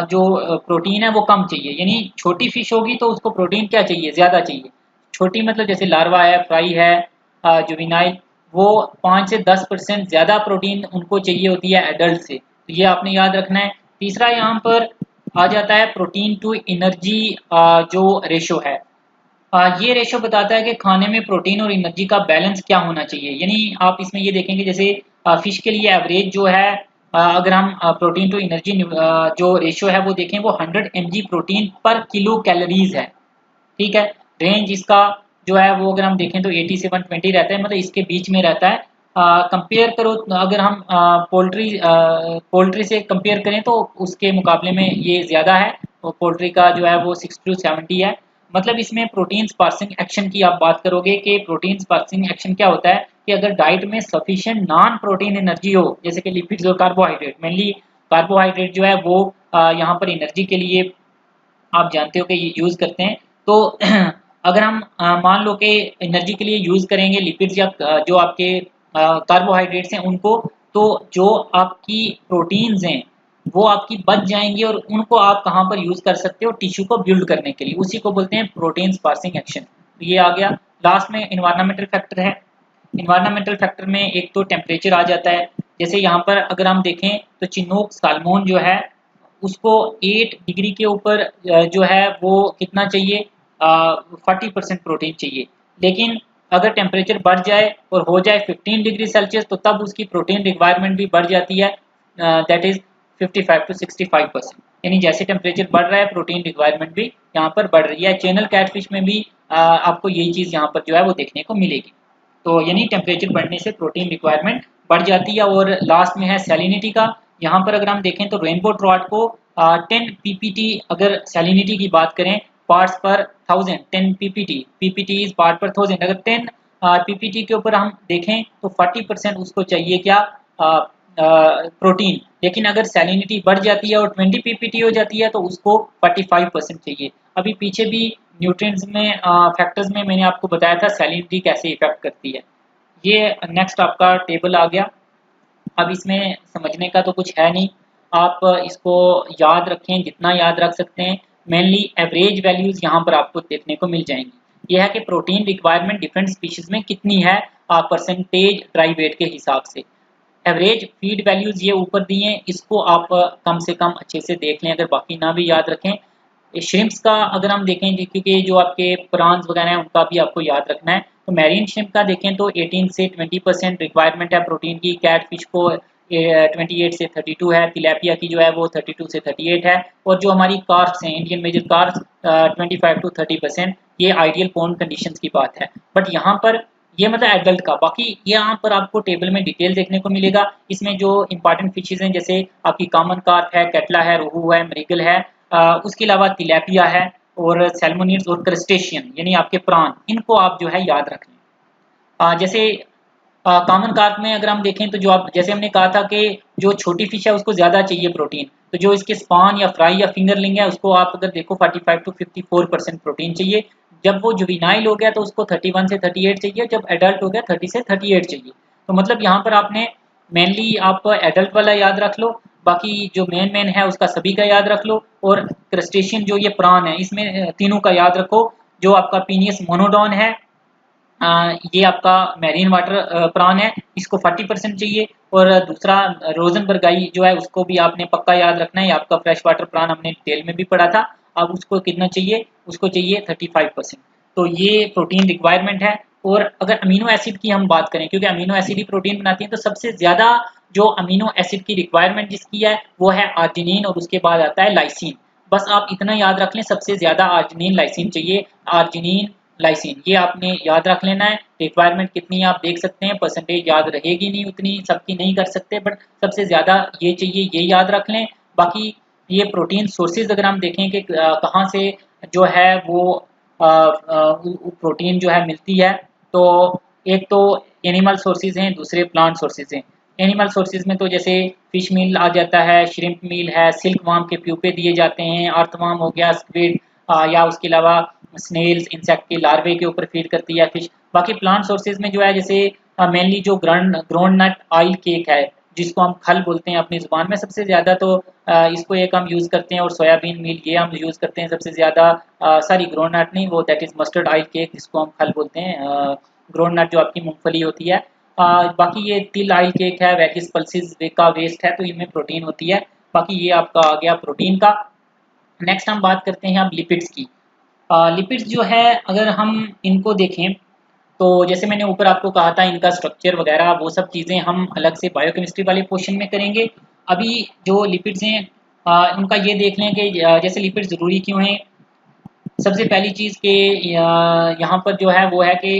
जो प्रोटीन है वो कम चाहिए। यानी छोटी फिश होगी तो उसको प्रोटीन क्या चाहिए? ज़्यादा चाहिए। छोटी मतलब जैसे लार्वा है, फ्राई है, जुवेनाइल, वो 5 से 10% ज़्यादा प्रोटीन उनको चाहिए होती है एडल्ट से, तो ये आपने याद रखना है। तीसरा यहाँ पर आ जाता है प्रोटीन टू एनर्जी जो रेशो है। ये रेशो बताता है कि खाने में प्रोटीन और एनर्जी का बैलेंस क्या होना चाहिए। यानी आप इसमें ये देखेंगे जैसे फिश के लिए एवरेज जो है, अगर हम प्रोटीन टू एनर्जी जो रेशो है वो देखें, वो 100 mg प्रोटीन पर किलो कैलोरीज है। ठीक है, रेंज इसका जो है वो अगर हम देखें तो 80 से 120 रहता है, मतलब इसके बीच में रहता है। कंपेयर करो, अगर हम पोल्ट्री से कंपेयर करें तो उसके मुकाबले में ये ज़्यादा है। तो पोल्ट्री का जो है वो 60 to 70 है। मतलब इसमें प्रोटीन स्पार्सिंग एक्शन की आप बात करोगे कि प्रोटीन स्पार्सिंग एक्शन क्या होता है कि अगर डाइट में सफिशिएंट नॉन प्रोटीन एनर्जी हो, जैसे कि लिपिड्स और कार्बोहाइड्रेट, मेनली कार्बोहाइड्रेट जो है वो यहाँ पर एनर्जी के लिए आप जानते हो कि ये यूज़ करते हैं। तो अगर हम मान लो कि एनर्जी के लिए यूज़ करेंगे लिपिड्स या जो आपके कार्बोहाइड्रेट्स हैं उनको, तो जो आपकी प्रोटीन्स हैं वो आपकी बच जाएंगी और उनको आप कहाँ पर यूज़ कर सकते हो? टिश्यू को बिल्ड करने के लिए। उसी को बोलते हैं प्रोटीन स्पार्सिंग एक्शन। तो ये आ गया। लास्ट में इन्वायरमेंटल फैक्टर है। इन्वायरमेंटल फैक्टर में एक तो टेम्परेचर आ जाता है। जैसे यहाँ पर अगर हम देखें तो चिनोक साल्मोन जो है उसको 8 डिग्री के ऊपर जो है वो कितना चाहिए? 40% प्रोटीन चाहिए। लेकिन अगर टेम्परेचर बढ़ जाए और हो जाए 15 डिग्री सेल्सियस तो तब उसकी प्रोटीन रिक्वायरमेंट भी बढ़ जाती है, दैट इज 55 to 65%। यानी जैसे टेम्परेचर बढ़ रहा है प्रोटीन रिक्वायरमेंट भी यहाँ पर बढ़ रही है। चैनल कैटफिश में भी आपको यही चीज़ यहाँ पर जो है वो देखने को मिलेगी। तो यानी टेम्परेचर बढ़ने से प्रोटीन रिक्वायरमेंट बढ़ जाती है। और लास्ट में है सैलिनिटी का। यहाँ पर अगर हम देखें तो रेनबो ट्रॉट को 10 ppt, अगर सैलिनिटी की बात करें पार्ट्स पर 1000, 10 ppt इज पार्ट पर 1000। अगर 10 ppt के ऊपर हम देखें तो 40% उसको चाहिए क्या? प्रोटीन। लेकिन अगर सैलिनिटी बढ़ जाती है और 20 ppt हो जाती है तो उसको 45% चाहिए। अभी पीछे भी न्यूट्रिएंट्स में फैक्टर्स में मैंने आपको बताया था सैलिनिटी कैसे इफेक्ट करती है। ये नेक्स्ट आपका टेबल आ गया। अब इसमें समझने का तो कुछ है नहीं, आप इसको याद रखें जितना याद रख सकते हैं। मेनली एवरेज वैल्यूज़ यहाँ पर आपको देखने को मिल जाएंगी। यह है कि प्रोटीन रिक्वायरमेंट डिफरेंट स्पीशीज़ में कितनी है परसेंटेज ड्राई वेट के हिसाब से। एवरेज फीड वैल्यूज ये ऊपर दिए हैं, इसको आप कम से कम अच्छे से देख लें, अगर बाकी ना भी याद रखें। श्रिम्प्स का अगर हम देखें, क्योंकि जो आपके प्रॉन्स वगैरह हैं उनका भी आपको याद रखना है, तो मैरीन श्रिम्प का देखें तो 18 से 20% रिक्वायरमेंट है प्रोटीन की, कैट फिश को 28 से 32 है, तिलापिया की जो है वो 32 से 38 है, और जो हमारी कार्प्स हैं, इंडियन मेजर कार्प्स 25 to 30%, ये आइडियल पॉन्ड कंडीशंस की बात है। बट यहाँ पर ये मतलब एडल्ट का, बाकी यहाँ पर आपको टेबल में डिटेल देखने को मिलेगा। इसमें जो इंपॉर्टेंट फिशेज हैं जैसे आपकी कॉमन कार्प है, कैटला है, रोहू है, मृगल है, उसके अलावा तिलापिया है और सैल्मोनिड्स और क्रस्टेशियन यानी आपके प्राण, इनको आप जो है याद रख लें। जैसे कॉमन कार्प में अगर हम देखें तो जो आप जैसे हमने कहा था कि जो छोटी फिश है उसको ज़्यादा चाहिए प्रोटीन, तो जो इसके स्पान या फ्राई या फिंगरलिंग है उसको आप अगर देखो 45 to 54% प्रोटीन चाहिए। जब वो जुविनाइल हो गया तो उसको 31 से 38 चाहिए, जब एडल्ट हो गया 30 से 38 चाहिए। तो मतलब यहाँ पर आपने मेनली आप एडल्ट वाला याद रख लो, बाकी जो मेन है उसका सभी का याद रख लो, और क्रस्टेशियन जो ये प्राण है इसमें तीनों का याद रखो। जो आपका पीनियस मोनोडॉन है, ये आपका मैरीन वाटर प्राण है, इसको 40% चाहिए, और दूसरा रोजनबर्गाई जो है उसको भी आपने पक्का याद रखना है, आपका फ्रेश वाटर प्राण हमने डिटेल में भी पढ़ा था। अब उसको कितना चाहिए, उसको चाहिए 35%। तो ये प्रोटीन रिक्वायरमेंट है। और अगर अमीनो एसिड की हम बात करें, क्योंकि अमीनो एसिड ही प्रोटीन बनाती है, तो सबसे ज़्यादा जो अमीनो एसिड की रिक्वायरमेंट जिसकी है वो है आर्जिनिन, और उसके बाद आता है लाइसिन। बस आप इतना याद रख लें, सबसे ज़्यादा आर्जिनिन लाइसिन चाहिए, आर्जिनिन लाइसिन, ये आपने याद रख लेना है। रिक्वायरमेंट कितनी है आप देख सकते हैं, परसेंटेज याद रहेगी नहीं, उतनी सबकी नहीं कर सकते, बट सबसे ज़्यादा ये चाहिए, ये याद रख लें। बाकी ये प्रोटीन सोर्सेज अगर हम देखें कि कहाँ से जो है वो प्रोटीन जो है मिलती है, तो एक तो एनिमल सोर्सेज हैं, दूसरे प्लांट सोर्सेज हैं। एनिमल सोर्सेज में तो जैसे फिश मील आ जाता है, श्रिम्प मील है, सिल्क वार्म के प्यूपे दिए जाते हैं, अर्थवार्म हो गया, स्क्विड, या उसके अलावा स्नेल्स, इंसेक्ट के लार्वे के ऊपर फीड करती है फिश। बाकी प्लांट सोर्सेज में जो है जैसे मेनली जो ग्राउंड नट ऑयल केक है, जिसको हम खल बोलते हैं अपनी ज़ुबान में, सबसे ज़्यादा तो इसको एक हम यूज़ करते हैं, और सोयाबीन मील ये हम यूज़ करते हैं सबसे ज़्यादा। सॉरी, ग्राउंड नट नहीं, वो that is mustard oil cake जिसको हम खल बोलते हैं, ग्राउंड नट जो आपकी मूंगफली होती है। बाकी ये तिल ऑयल केक है, वेजिस पल्सेस का वेस्ट है, तो इनमें प्रोटीन होती है। बाकी ये आपका आ गया प्रोटीन का। नेक्स्ट हम बात करते हैं अब लिपिड्स की। लिपिड्स जो है अगर हम इनको देखें तो जैसे मैंने ऊपर आपको कहा था, इनका स्ट्रक्चर वगैरह वो सब चीज़ें हम अलग से बायोकेमिस्ट्री वाले पोर्शन में करेंगे। अभी जो लिपिड्स हैं उनका ये देख लें कि जैसे लिपिड ज़रूरी क्यों हैं। सबसे पहली चीज़ कि यहाँ पर जो है वो है कि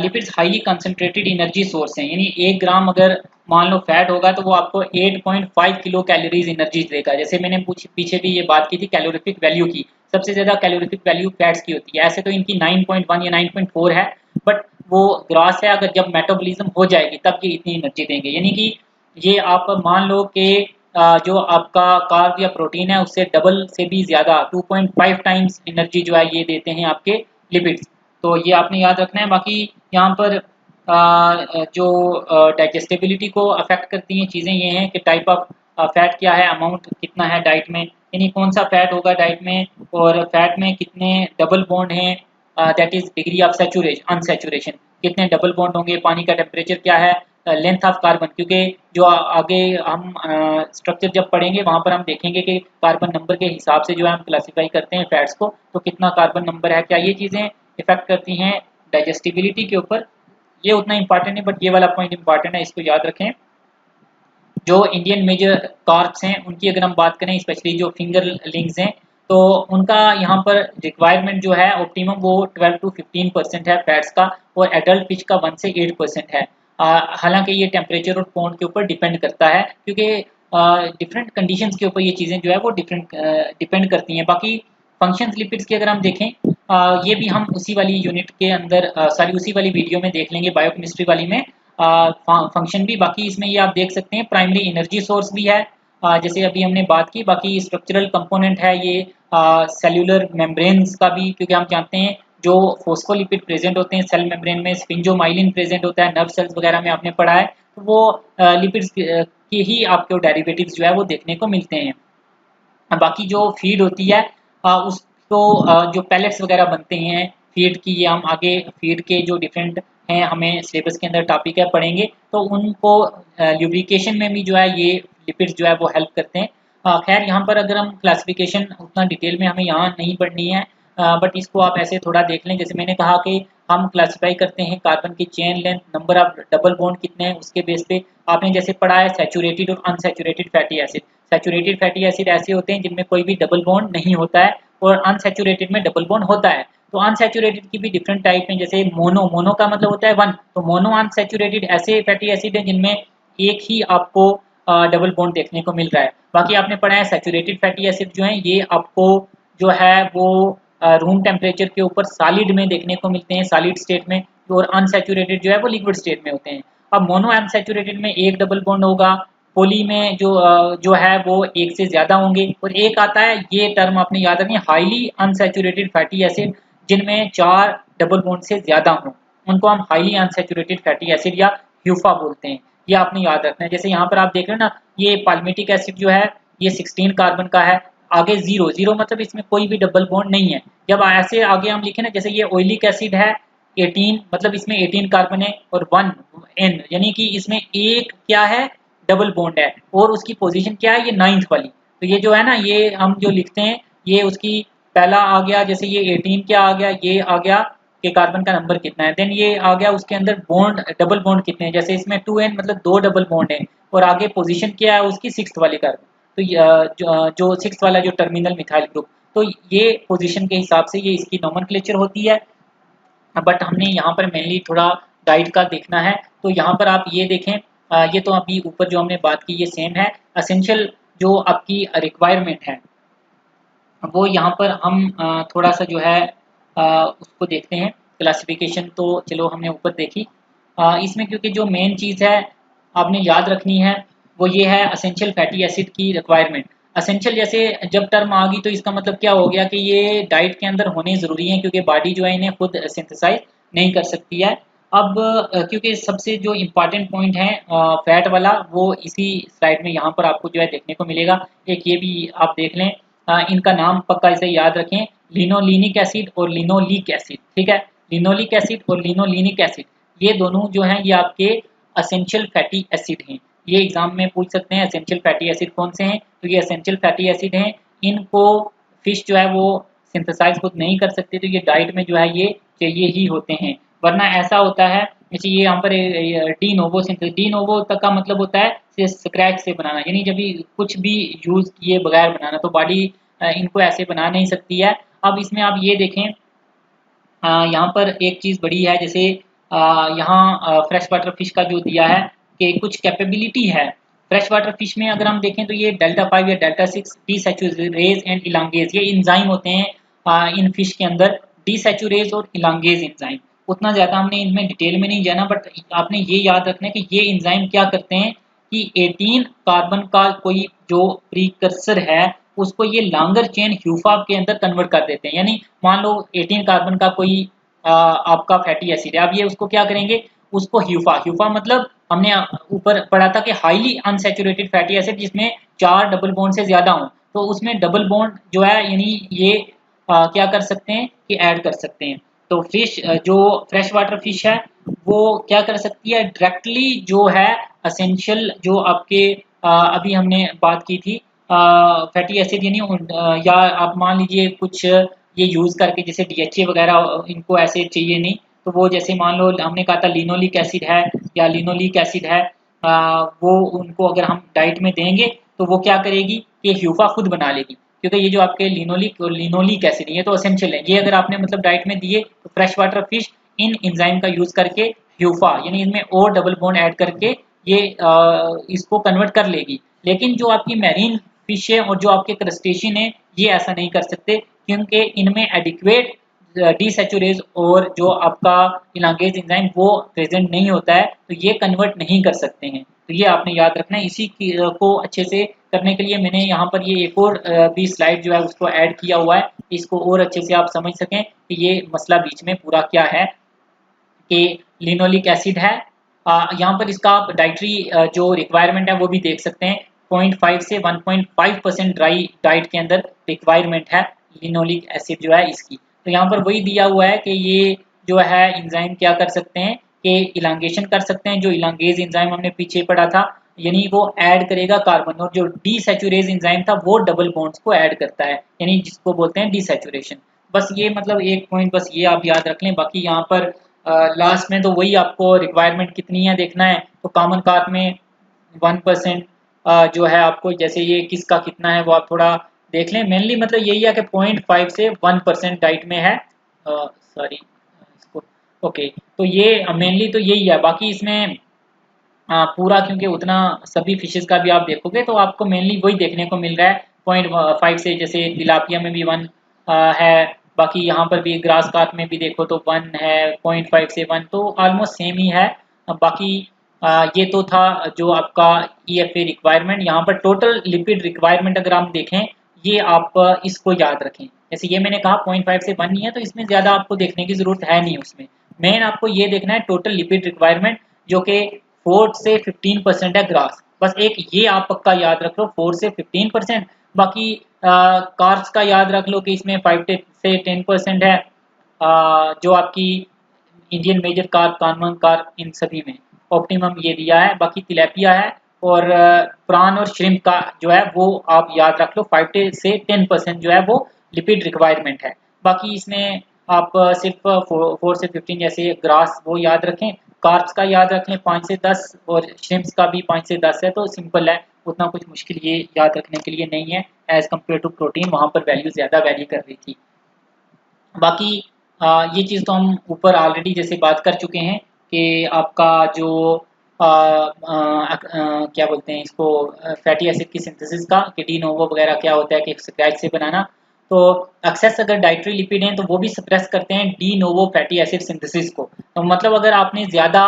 lipids highly concentrated energy source हैं, यानी 1 ग्राम अगर मान लो फैट होगा तो वो आपको 8.5 किलो कैलोरीज एनर्जी देगा। जैसे मैंने पीछे भी ये बात की थी कैलोरीफिक वैल्यू की, सबसे ज़्यादा कैलोरीफिक वैल्यू फैट्स की होती है। ऐसे तो इनकी 9.1 या 9.4 है, बट वो ग्रास है, अगर जब मेटाबॉलिज्म हो जाएगी तब ये इतनी एनर्जी देंगे। यानी कि ये आप मान लो कि जो आपका कार्ब या प्रोटीन है उससे डबल से भी ज़्यादा 2.5 टाइम्स एनर्जी जो है ये देते हैं आपके लिपिड्स। तो ये आपने याद रखना है। बाकी यहाँ पर जो डाइजेस्टिबिलिटी को अफेक्ट करती हैं चीज़ें ये हैं कि टाइप ऑफ फैट क्या है, अमाउंट कितना है डाइट में, यानी कौन सा फैट होगा डाइट में, और फैट में कितने डबल बॉन्ड हैं, that is degree of saturation unsaturation, कितने डबल बॉन्ड होंगे, पानी का टेम्परेचर क्या है, लेंथ ऑफ कार्बन, क्योंकि जो आगे हम स्ट्रक्चर जब पढ़ेंगे वहाँ पर हम देखेंगे कि कार्बन नंबर के हिसाब से जो है हम क्लासीफाई करते हैं फैट्स को, तो कितना कार्बन नंबर है, क्या ये चीज़ें इफेक्ट करती हैं डाइजेस्टिबिलिटी के ऊपर। ये उतना इंपॉर्टेंट नहीं, बट ये वाला पॉइंट इंपॉर्टेंट है, इसको याद रखें। जो इंडियन मेजर कार्प्स हैं उनकी अगर हम बात करें, स्पेशली जो फिंगर लिंग्स हैं, तो उनका यहाँ पर रिक्वायरमेंट जो है ऑप्टिमम वो 12 to 15% है फैट्स का, और एडल्ट फिश का 1 से 8% है। हालांकि ये टेम्परेचर और पॉन्ड के ऊपर डिपेंड करता है, क्योंकि डिफरेंट कंडीशंस के ऊपर ये चीज़ें जो है वो डिपेंड करती हैं। बाकी फंक्शंस लिपिड्स की अगर हम देखें, ये भी हम उसी वाली यूनिट के अंदर सॉरी उसी वाली वीडियो में देख लेंगे, बायोकेमिस्ट्री वाली में फंक्शन भी। बाकी इसमें ये आप देख सकते हैं प्राइमरी एनर्जी सोर्स भी है, जैसे अभी हमने बात की। बाकी स्ट्रक्चरल कंपोनेंट है ये सेल्यूलर मेम्ब्रेन्स का भी, क्योंकि हम जानते हैं जो फोस्फोलिपिड प्रेजेंट होते हैं सेल मेम्ब्रेन में, स्फिंजोमाइलिन प्रेजेंट होता है, नर्व सेल्स वगैरह में आपने पढ़ा है, तो वो लिपिड्स के ही आपके डेरिवेटिव्स जो है वो देखने को मिलते हैं। बाकी जो फीड होती है उसको जो पैलेट्स वगैरह बनते हैं फीड की, ये हम आगे फीड के जो डिफरेंट हैं हमें सिलेबस के अंदर टॉपिक है पढ़ेंगे, तो उनको ल्यूब्रिकेशन में भी जो है ये लिपिड्स जो है वो हेल्प करते हैं। खैर यहाँ पर अगर हम क्लासिफिकेशन उतना डिटेल में हमें यहाँ नहीं पढ़नी है, बट इसको आप ऐसे थोड़ा देख लें। जैसे मैंने कहा कि हम क्लासिफाई करते हैं कार्बन की chain length, number of double bond कितने हैं उसके बेस पे। आपने जैसे पढ़ा है सैचुरेटेड और unsaturated fatty acid. Saturated fatty acid ऐसे होते हैं जिनमें कोई भी डबल बॉन्ड नहीं होता है, और अनसैचुरेटेड में डबल बॉन्ड होता है। तो अनसैचुरेटेड की भी डिफरेंट टाइप हैं, जैसे मोनो का मतलब होता है वन, तो मोनो अनसैचुरेटेड ऐसे फैटी एसिड है जिनमें एक ही आपको डबल बॉन्ड देखने को मिल रहा है। बाकी आपने पढ़ा है सैचुरेटेड फैटी एसिड जो है ये आपको जो है वो रूम टेम्परेचर के ऊपर सॉलिड में देखने को मिलते हैं, सॉलिड स्टेट में, और अनसैचुरेटेड जो है वो लिक्विड स्टेट में होते हैं। अब मोनो अनसैचुरेटेड में एक डबल बॉन्ड होगा, पोली में जो है वो एक से ज्यादा होंगे, और एक आता है, ये टर्म आपने याद रखनी, हाईली अनसैचुरेटेड फैटी एसिड जिनमें 4 डबल बॉन्ड से ज्यादा हों, उनको हम हाईली अनसैचुरेटेड फैटी एसिड या ह्यूफा बोलते हैं। ये आपने याद रखना है। जैसे यहाँ पर आप देख रहे हैं ना, ये पाल्मिटिक एसिड जो है ये 16 कार्बन का है, आगे जीरो, जीरो मतलब इसमें कोई भी डबल बॉन्ड नहीं है। जब ऐसे आगे हम लिखे ना, जैसे ये ऑयलिक एसिड है 18, मतलब इसमें 18 कार्बन है और 1 N, यानी कि इसमें एक क्या है, डबल बॉन्ड है, और उसकी पोजीशन क्या है, ये 9th वाली। तो ये जो है ना, ये हम जो लिखते हैं ये उसकी पहला आ गया, जैसे ये 18 क्या आ गया, ये आ गया कि कार्बन का नंबर कितना है, देन ये आ गया उसके अंदर बॉन्ड, डबल बॉन्ड कितने हैं, जैसे इसमें 2N मतलब 2 डबल बॉन्ड है, और आगे पोजीशन क्या है उसकी 6th वाली कार्बन। तो जो 6th वाला जो टर्मिनल मिथाइल ग्रुप, तो ये पोजीशन के हिसाब से ये इसकी नोमेनक्लेचर होती है। बट हमने यहाँ पर मेनली थोड़ा गाइड का देखना है, तो यहाँ पर आप ये देखें, ये तो अभी ऊपर जो हमने बात की ये सेम है। असेंशियल जो आपकी रिक्वायरमेंट है वो यहाँ पर हम थोड़ा सा जो है उसको देखते हैं। क्लासिफिकेशन तो चलो हमने ऊपर देखी, इसमें क्योंकि जो मेन चीज़ है आपने याद रखनी है वो ये है असेंशियल फैटी एसिड की रिक्वायरमेंट। असेंशियल जैसे जब टर्म आ गई तो इसका मतलब क्या हो गया कि ये डाइट के अंदर होने ज़रूरी है, क्योंकि बॉडी जो है इन्हें खुद सिंथेसाइज नहीं कर सकती है। अब क्योंकि सबसे जो इम्पॉर्टेंट पॉइंट है फैट वाला, वो इसी स्लाइड में यहाँ पर आपको जो है देखने को मिलेगा। एक ये भी आप देख लें, इनका नाम पक्का इसे याद रखें, लिनोलिनिक एसिड और लिनोलिक एसिड, ठीक है। लिनोलिक एसिड और लिनोलिनिक एसिड ये दोनों जो हैं ये आपके असेंशियल फैटी एसिड हैं। ये एग्जाम में पूछ सकते हैं असेंशियल फैटी एसिड कौन से हैं, तो ये असेंशियल फैटी एसिड हैं। इनको फिश जो है वो सिंथेसाइज खुद नहीं कर सकते, तो ये डाइट में जो है ये चाहिए ही होते हैं। वरना ऐसा होता है, जैसे ये यहाँ पर de novo synthesis, de novo तक का मतलब होता है स्क्रैच से बनाना, यानी जब भी कुछ भी यूज किए बगैर बनाना, तो बॉडी इनको ऐसे बना नहीं सकती है। अब इसमें आप ये देखें, यहाँ पर एक चीज़ बड़ी है, जैसे यहाँ फ्रेश वाटर फिश का जो दिया है कि कुछ कैपेबिलिटी है। फ्रेश वाटर फिश में अगर हम देखें तो ये डेल्टा 5 या डेल्टा 6 डीसैचुरेज एंड इलांगेज, ये इंजाइम होते हैं इन फिश के अंदर, डीसैचुरेज और इलांगेज इंजाइम। उतना ज़्यादा हमने इनमें डिटेल में नहीं जाना, बट आपने ये याद रखना है कि ये इंजाइम क्या करते हैं कि 18 कार्बन का कोई जो प्रीकर्सर है उसको ये लॉन्गर चेन ह्यूफा के अंदर कन्वर्ट कर देते हैं। यानी मान लो 18 कार्बन का कोई आपका फैटी एसिड है, अब ये उसको क्या करेंगे, उसको ह्यूफा, ह्यूफा मतलब हमने ऊपर पढ़ा था कि हाईली अनसैचुरेटेड फैटी एसिड जिसमें 4 डबल बॉन्ड से ज्यादा हों, तो उसमें डबल बॉन्ड जो है यानी ये क्या कर सकते हैं कि ऐड कर सकते हैं। तो फिश जो फ्रेश वाटर फिश है वो क्या कर सकती है, डायरेक्टली जो है असेंशियल जो आपके अभी हमने बात की थी फैटी एसिड, यानी या आप मान लीजिए कुछ ये यूज़ करके, जैसे डीएचए वगैरह इनको ऐसे चाहिए नहीं, तो वो जैसे मान लो हमने कहा था लिनोलिक एसिड है या लिनोलिक एसिड है, वो उनको अगर हम डाइट में देंगे तो वो क्या करेगी कि ह्यूफा खुद बना लेगी, क्योंकि ये जो आपके लिनोलिक और लिनोलिक एसिड ये तो असेंशियल है, ये अगर आपने मतलब डाइट में दिए तो fresh water fish in enzyme का यूज़ करके ह्यूफा यानी इनमें और डबल बॉन्ड ऐड करके ये इसको कन्वर्ट कर लेगी। लेकिन जो आपकी मैरीन फिश है और जो आपके क्रस्टेशियन है ये ऐसा नहीं कर सकते, क्योंकि इनमें एडिक्वेट डीसैचुरेज और जो आपका इलांगेज एंजाइम वो प्रेजेंट नहीं होता है, तो ये कन्वर्ट नहीं कर सकते हैं। तो ये आपने याद रखना है। इसी को अच्छे से करने के लिए मैंने यहाँ पर ये एक और भी स्लाइड जो है उसको ऐड किया हुआ है, इसको और अच्छे से आप समझ सकें कि ये मसला बीच में पूरा क्या है कि लिनोलिक एसिड है। यहाँ पर इसका आप डाइटरी जो रिक्वायरमेंट है वो भी देख सकते हैं, 0.5 से 1.5% ड्राई डाइट के अंदर रिक्वायरमेंट है लिनोलिक एसिड जो है इसकी। तो यहाँ पर वही दिया हुआ है कि ये जो है एंजाइम क्या कर सकते हैं के इलांगेशन कर सकते हैं, जो इलांगेज एंजाइम हमने पीछे पढ़ा था, यानी वो ऐड करेगा कार्बन, और जो डीसैचुरेज एंजाइम था वो डबल बॉन्ड्स को ऐड करता है, यानी जिसको बोलते हैं डीसैचुरेशन। बस ये मतलब एक पॉइंट बस ये आप याद रख लें। बाकी यहाँ पर लास्ट में तो वही आपको रिक्वायरमेंट कितनी है देखना है। तो कॉमन कार्ब में 1% जो है आपको, जैसे ये किसका कितना है वो आप थोड़ा देख लें। मेनली मतलब यही है कि 0.5 से 1% डाइट में है, सॉरी इसको, ओके। तो ये मेनली तो यही है। बाकी इसमें पूरा क्योंकि उतना सभी फिशेस का भी आप देखोगे तो आपको मेनली वही देखने को मिल रहा है। 0.5 से, जैसे तिलापिया में भी 1 है, बाकी यहाँ पर भी ग्रास कार्प में भी देखो तो 1 है, 0.5 से 1, तो ऑलमोस्ट सेम ही है। बाकी ये तो था जो आपका EFA रिक्वायरमेंट। यहाँ पर टोटल लिपिड रिक्वायरमेंट अगर हम देखें, ये आप इसको याद रखें। जैसे ये मैंने कहा 0.5 से 1 नहीं है, तो इसमें ज़्यादा आपको देखने की ज़रूरत है नहीं। उसमें मेन आपको ये देखना है टोटल लिपिड रिक्वायरमेंट, जो कि 4 से 15% है ग्रास। बस एक ये आप पक्का याद रख लो, 4 से 15%। बाकी कार्ब्स का याद रख लो कि इसमें 5 से 10% है, जो आपकी Indian major carb, common carb, इन सभी में ऑप्टिमम ये दिया है। बाकी तिलैपिया है, और प्रान और श्रिम्प का जो है वो आप याद रख लो, 5 से 10% जो है वो लिपिड रिक्वायरमेंट है। बाकी इसमें आप सिर्फ 4 से 15 जैसे ग्रास वो याद रखें, कार्ब्स का याद रख लें 5 से 10, और श्रिम्प्स का भी 5 से 10 है, तो सिंपल है, उतना कुछ मुश्किल ये याद रखने के लिए नहीं है। एज कम्पेयर टू प्रोटीन वहाँ पर वैल्यू ज़्यादा वैरी कर रही थी। बाकी ये चीज़ तो हम ऊपर ऑलरेडी जैसे बात कर चुके हैं कि आपका जो क्या बोलते हैं इसको, फैटी एसिड की सिंथेसिस का, कि डी नोवो वगैरह क्या होता है कि सैकराइड से बनाना। तो एक्सेस अगर डाइटरी लिपिड हैं तो वो भी सप्रेस करते हैं de novo fatty acid synthesis को। तो मतलब अगर आपने ज़्यादा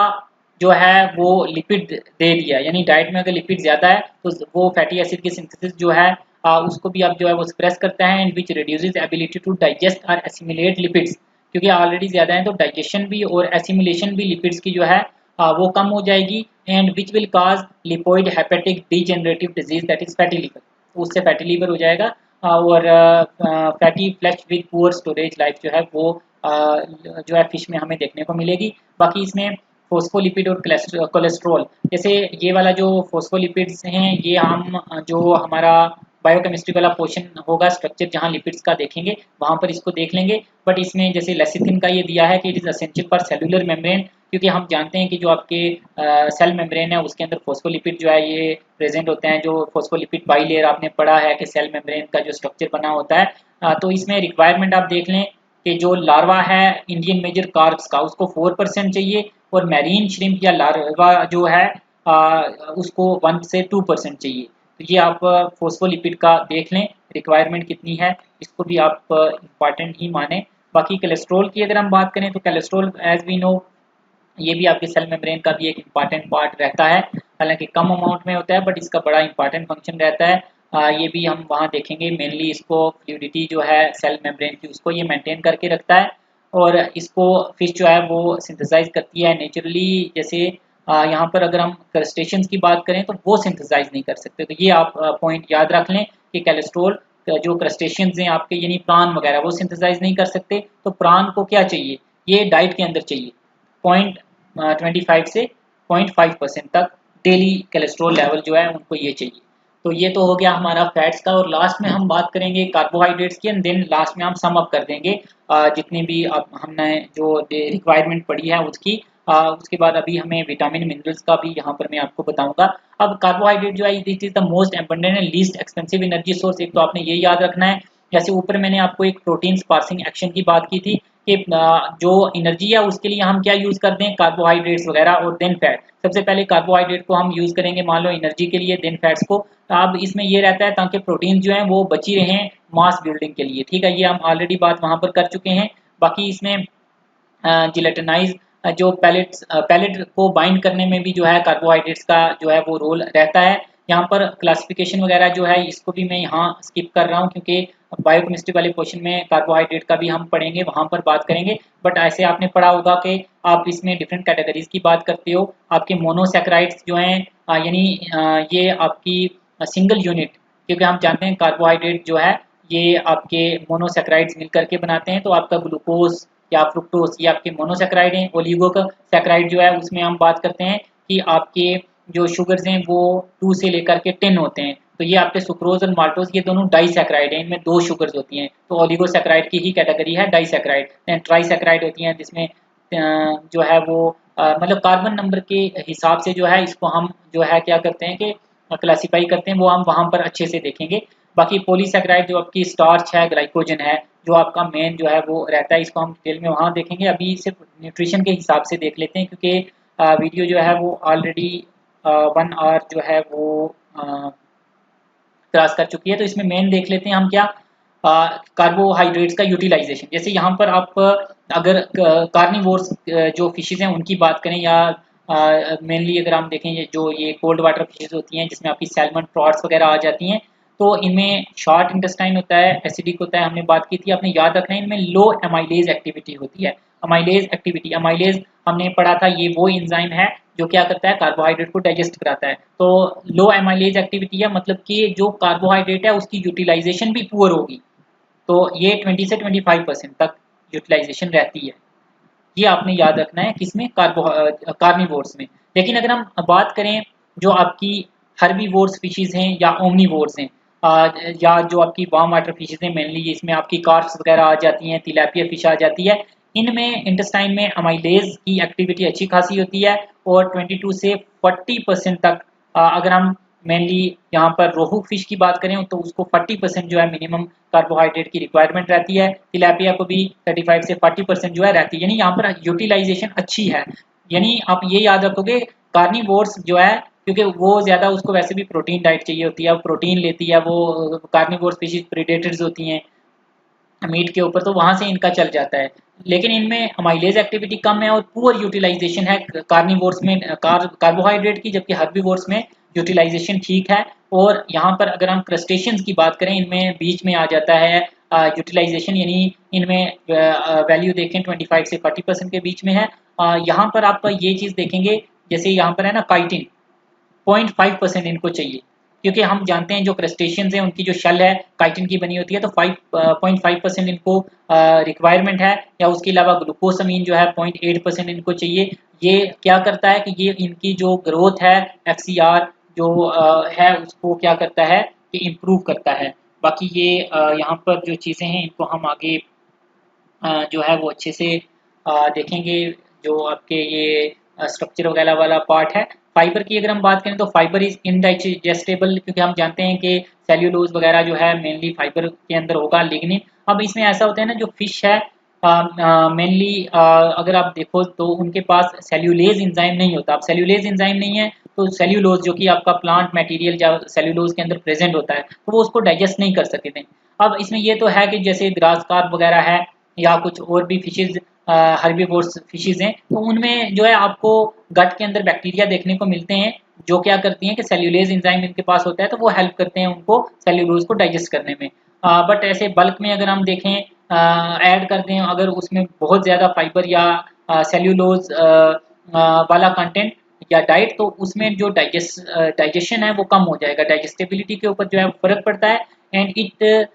जो है वो लिपिड दे दिया, यानी डाइट में अगर लिपिड ज़्यादा है तो वो फैटी एसिड की सिंथेसिस जो है उसको भी आप जो है वो सप्रेस करता है, and which reduces ability to digest और एसिमिलेट लिपिड्स। क्योंकि ऑलरेडी ज़्यादा है तो डाइजेशन भी और एसिमिलेशन भी लिपिड्स की जो है वो कम हो जाएगी, and which will cause lipoid hepatic degenerative disease that is fatty liver. तो उससे फैटी लीवर हो जाएगा, और fatty flesh with poor storage life जो है वो जो है फिश में हमें देखने को मिलेगी। बाकी इसमें फोस्फोलिपिड और कोलेस्ट्रॉल, जैसे ये वाला जो फोस्फोलिपिड्स हैं, ये हम जो हमारा बायोकेमिस्ट्री वाला पोर्शन होगा, स्ट्रक्चर जहाँ लिपिड्स का देखेंगे वहाँ पर इसको देख लेंगे। बट इसमें जैसे लेसिथिन का ये दिया है कि it is essential for cellular membrane, क्योंकि हम जानते हैं कि जो आपके सेल मेम्ब्रेन है उसके अंदर फोस्फोलिपिड जो है ये प्रेजेंट होते हैं। जो फोस्फोलिपिड बाइलेयर आपने पढ़ा है कि सेल मेम्ब्रेन का जो स्ट्रक्चर बना होता है, तो इसमें रिक्वायरमेंट आप देख लें कि जो लार्वा है इंडियन मेजर कार्ब्स का, उसको 4% चाहिए, और मैरीन श्रिम्प या लार्वा जो है उसको 1 से 2% चाहिए। तो ये आप फोस्फोलिपिड का देख लें रिक्वायरमेंट कितनी है, इसको भी आप इम्पॉर्टेंट ही माने। बाकी कोलेस्ट्रॉल की अगर हम बात करें तो कोलेस्ट्रॉल एज वी नो ये भी आपके सेल मेम्ब्रेन का भी एक इम्पॉर्टेंट पार्ट रहता है, हालांकि कम अमाउंट में होता है बट इसका बड़ा इंपॉर्टेंट फंक्शन रहता है। ये भी हम वहाँ देखेंगे, मेनली इसको फ्लूइडिटी जो है सेल मेम्ब्रेन की उसको ये मेंटेन करके रखता है, और इसको फिश जो है वो सिंथेसाइज करती है नेचुरली। जैसे यहाँ पर अगर हम क्रस्टेशियंस की बात करें तो वो सिंथेसाइज नहीं कर सकते, तो ये आप पॉइंट याद रख लें कि कोलेस्ट्रॉल जो क्रस्टेशियंस हैं आपके, यानी प्राण वगैरह, वो सिंथेसाइज नहीं कर सकते। तो प्राण को क्या चाहिए, ये डाइट के अंदर चाहिए 0.25 से 0.5% तक डेली कोलेस्ट्रॉल लेवल जो है उनको ये चाहिए। तो ये तो हो गया हमारा फैट्स का, और लास्ट में हम बात करेंगे कार्बोहाइड्रेट्स की, एंड देन लास्ट में हम सम अप कर देंगे जितनी भी अब हमने जो रिक्वायरमेंट पड़ी है उसकी। उसके बाद अभी हमें विटामिन मिनरल्स का भी यहाँ पर मैं आपको बताऊंगा। अब कार्बोहाइड्रेट जो है this is the most abundant and least expensive energy source, एक तो आपने ये याद रखना है। जैसे ऊपर मैंने आपको एक प्रोटीन स्पार्सिंग एक्शन की बात की थी कि जो एनर्जी है उसके लिए हम क्या यूज़ करते हैं, कार्बोहाइड्रेट्स वगैरह, और देन फैट। सबसे पहले कार्बोहाइड्रेट को हम यूज़ करेंगे मान लो एनर्जी के लिए, देन फैट्स को। अब इसमें ये रहता है ताकि प्रोटीन जो है वो बची रहें मास बिल्डिंग के लिए, ठीक है, ये हम ऑलरेडी बात वहाँ पर कर चुके हैं। बाकी इसमें जिलेटिनाइज जो पैलेट को बाइंड करने में भी जो है कार्बोहाइड्रेट्स का जो है वो रोल रहता है। यहाँ पर क्लासिफिकेशन वगैरह जो है इसको भी मैं यहाँ स्किप कर रहा हूँ, क्योंकि बायोकेमिस्ट्री वाले क्वेश्चन में कार्बोहाइड्रेट का भी हम पढ़ेंगे, वहाँ पर बात करेंगे। बट ऐसे आपने पढ़ा होगा कि आप इसमें डिफरेंट कैटेगरीज की बात करते हो। आपके मोनोसैकेराइड्स जो हैं, यानी ये आपकी सिंगल यूनिट, क्योंकि हम जानते हैं कार्बोहाइड्रेट जो है ये आपके मोनोसैकेराइड्स मिल करके बनाते हैं। तो आपका ग्लूकोज या फ्रुक्टोज, ये आपके मोनोसेक्राइड हैं। ओलिगोसैकराइड जो है उसमें हम बात करते हैं कि आपके जो शुगर्स हैं वो 2 से लेकर के 10 होते हैं। तो ये आपके सुक्रोज और माल्टोज ये दोनों डाइसैकराइड हैं, इनमें 2 शुगर्स होती हैं। तो ओलिगोसैकराइड की ही कैटेगरी है डाइसैकराइड। देन ट्राइसैकराइड होती हैं जिसमें जो है वो मतलब कार्बन नंबर के हिसाब से जो है इसको हम जो है क्या करते हैं कि क्लासीफाई करते हैं, वो हम वहाँ पर अच्छे से देखेंगे। बाकी पॉलीसैकराइड जो आपकी स्टार्च है, ग्लाइकोजन है, जो आपका मेन जो है वो रहता है, इसको हम डिटेल में वहाँ देखेंगे। अभी सिर्फ न्यूट्रिशन के हिसाब से देख लेते हैं क्योंकि वीडियो जो है वो ऑलरेडी 1 आवर जो है वो क्रॉस कर चुकी है। तो इसमें मेन देख लेते हैं हम क्या, कार्बोहाइड्रेट्स का यूटिलाइजेशन। जैसे यहाँ पर आप अगर कार्निवोर्स जो फिशेज हैं उनकी बात करें या मेनली अगर हम देखें जो ये कोल्ड वाटर फिशेज होती हैं जिसमें आपकी सैल्मन, ट्रॉट्स वगैरह आ जाती हैं, तो इनमें शॉर्ट इंटेस्टाइन होता है, एसिडिक होता है, हमने बात की थी। आपने याद रखना है इनमें लो एमाइलेज एक्टिविटी होती है। अमाइलेज एक्टिविटी, अमाइलेज हमने पढ़ा था ये वो एंजाइम है जो क्या करता है, कार्बोहाइड्रेट को डाइजेस्ट कराता है। तो लो एमाइलेज एक्टिविटी है मतलब कि जो कार्बोहाइड्रेट है उसकी यूटिलाइजेशन भी पुअर होगी। तो ये 20 से 25% तक यूटिलाइजेशन रहती है। ये आपने याद रखना है किसमें, कार्निवोर्स में। लेकिन अगर हम बात करें जो आपकी हर्बीवोर्स फिशेज हैं या ओमनीवोर्स हैं, या जो आपकी वार्म वाटर फिशेज हैं मेनली, इसमें आपकी कार्प्स वगैरह आ जाती हैं, तिलापिया फिश आ जाती है। इनमें इंटेस्टाइन में अमाइलेज की एक्टिविटी अच्छी खासी होती है और 22 से 40% तक अगर हम मेनली यहाँ पर रोहू फिश की बात करें तो उसको 40% जो है मिनिमम कार्बोहाइड्रेट की रिक्वायरमेंट रहती है। तिलापिया को भी 35 से 40% जो है रहती है, यानी यहाँ पर यूटिलाइजेशन अच्छी है। यानी आप ये याद रखोगे कार्निवोर्स जो है, क्योंकि वो ज़्यादा उसको वैसे भी प्रोटीन डाइट चाहिए होती है, प्रोटीन लेती है वो, कार्निवोर्स फिशेज प्रेडेटर्स होती हैं मीट के ऊपर, तो वहां से इनका चल जाता है। लेकिन इनमें माइलेज एक्टिविटी कम है और पुअर यूटिलाइजेशन है कार्निवोर्स में कार्बोहाइड्रेट की, जबकि हर्बीवोर्स में यूटिलाइजेशन ठीक है। और यहाँ पर अगर हम क्रस्टेशियंस की बात करें, इनमें बीच में आ जाता है यूटिलाइजेशन, यानी इनमें वैल्यू देखें 25 से 40% के बीच में है। यहाँ पर आप ये चीज़ देखेंगे, जैसे यहाँ पर है ना काइटिन, 0.5% इनको चाहिए, क्योंकि हम जानते हैं जो क्रस्टेशियंस हैं उनकी जो शल है काइटिन की बनी होती है, तो 5.5% इनको रिक्वायरमेंट है। या उसके अलावा ग्लूकोसामीन जो है 0.8% इनको चाहिए। ये क्या करता है कि ये इनकी जो ग्रोथ है, एफसीआर जो है उसको क्या करता है कि इम्प्रूव करता है। बाकी ये यहाँ पर जो चीज़ें हैं इनको हम आगे जो है वो अच्छे से देखेंगे। जो आपके ये स्ट्रक्चर वगैरह वाला पार्ट है। फाइबर की अगर हम बात करें तो फाइबर इज इनडाइजेस्टेबल, क्योंकि हम जानते हैं कि सेल्यूलोज वगैरह जो है मेनली फाइबर के अंदर होगा, लिग्निन। अब इसमें ऐसा होता है ना, जो फिश है मेनली अगर आप देखो तो उनके पास सेल्यूलेज एंजाइम नहीं होता। अब सेल्यूलेज एंजाइम नहीं है तो सेल्यूलोज जो कि आपका प्लांट मटेरियल जो सेल्यूलोज के अंदर प्रेजेंट होता है, तो वो उसको डाइजेस्ट नहीं कर सकते थे। अब इसमें ये तो है कि जैसे ग्रास कार्प वगैरह है या कुछ और भी फिशेज हर्बीवोर्स फिशेज हैं, तो उनमें जो है आपको गट के अंदर बैक्टीरिया देखने को मिलते हैं जो क्या करती हैं कि सेल्यूलेज एंजाइम इनके पास होता है, तो वो हेल्प करते हैं उनको सेल्यूलोज को डाइजेस्ट करने में। बट ऐसे बल्क में अगर हम देखें ऐड कर दें अगर उसमें बहुत ज़्यादा फाइबर या सेल्यूलोज वाला कंटेंट या डाइट, तो उसमें जो डाइजेशन है वो कम हो जाएगा, डाइजेस्टेबिलिटी के ऊपर जो है फर्क पड़ता है। एंड इट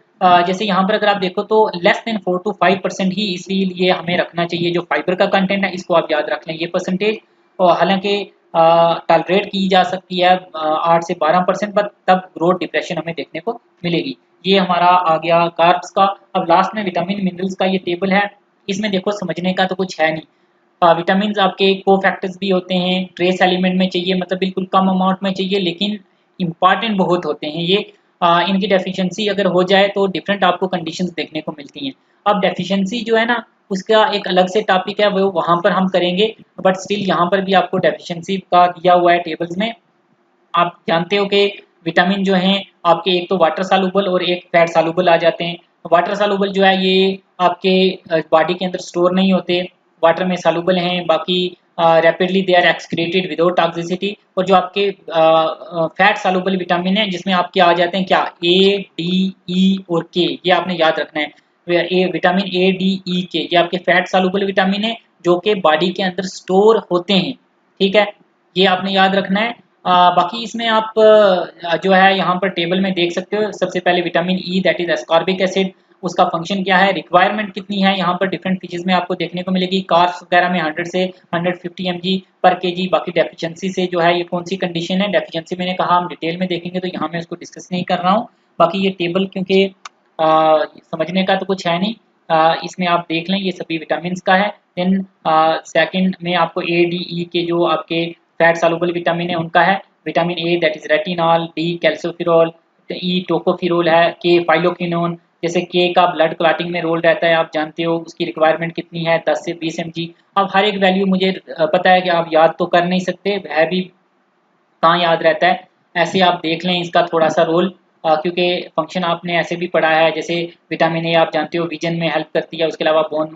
जैसे यहाँ पर अगर आप देखो तो लेस देन 4 to 5% ही इसीलिए हमें रखना चाहिए जो फाइबर का कंटेंट है, इसको आप याद रख लें ये परसेंटेज। और हालांकि टॉलरेट की जा सकती है 8 से 12%, बट तब ग्रोथ डिप्रेशन हमें देखने को मिलेगी। ये हमारा आ गया कार्ब्स का। अब लास्ट में विटामिन मिनरल्स का ये टेबल है। इसमें देखो समझने का तो कुछ है नहीं। विटामिन आपके को फैक्टर्स भी होते हैं, ट्रेस एलिमेंट में चाहिए मतलब बिल्कुल कम अमाउंट में चाहिए, लेकिन इंपॉर्टेंट बहुत होते हैं ये। इनकी डेफिशिएंसी अगर हो जाए तो डिफरेंट आपको कंडीशंस देखने को मिलती हैं। अब डेफिशिएंसी जो है ना उसका एक अलग से टॉपिक है, वो वहाँ पर हम करेंगे, बट स्टिल यहाँ पर भी आपको डेफिशिएंसी का दिया हुआ है टेबल्स में। आप जानते हो कि विटामिन जो हैं आपके एक तो वाटर सॉल्युबल और एक फैट सॉल्युबल आ जाते हैं। वाटर सॉल्युबल जो है ये आपके बॉडी के अंदर स्टोर नहीं होते, वाटर में सॉल्युबल हैं, बाकी rapidly they are excreted without toxicity. और जो आपके फैट सॉल्युबल विटामिन है जिसमें आपके आ जाते हैं क्या, ए, डी, ई और के, ये आपने याद रखना है। विटामिन ए, डी, ई, के ये आपके फैट सॉल्युबल विटामिन है जो कि बॉडी के अंदर स्टोर होते हैं, ठीक है, ये आपने याद रखना है। बाकी इसमें आप जो है यहाँ पर टेबल में देख सकते हो, सबसे पहले vitamin E that is ascorbic acid, उसका फंक्शन क्या है, रिक्वायरमेंट कितनी है, यहाँ पर डिफरेंट फीचर्स में आपको देखने को मिलेगी। कार्स वगैरह में 100 से 150 mg पर केजी। बाकी डेफिशिएंसी से जो है ये कौन सी कंडीशन है, डेफिशिएंसी मैंने कहा हम डिटेल में देखेंगे, तो यहाँ मैं उसको डिस्कस नहीं कर रहा हूँ। बाकी ये टेबल क्योंकि समझने का तो कुछ है नहीं, इसमें आप देख लें, ये सभी विटामिन का है। देन सेकंड में आपको ए डी ई के जो आपके फैट सॉल्युबल विटामिन है उनका है। Vitamin A that is retinol, D calciferol, E tocopherol है, के फाइलोक्विनोन। जैसे के का ब्लड क्लॉटिंग में रोल रहता है, आप जानते हो, उसकी रिक्वायरमेंट कितनी है, 10 से 20 mg। अब हर एक वैल्यू मुझे पता है कि आप याद तो कर नहीं सकते, है भी कहाँ याद रहता है, ऐसे आप देख लें इसका थोड़ा सा रोल, क्योंकि फंक्शन आपने ऐसे भी पढ़ा है। जैसे विटामिन ए आप जानते हो विजन में हेल्प करती है, उसके अलावा बोन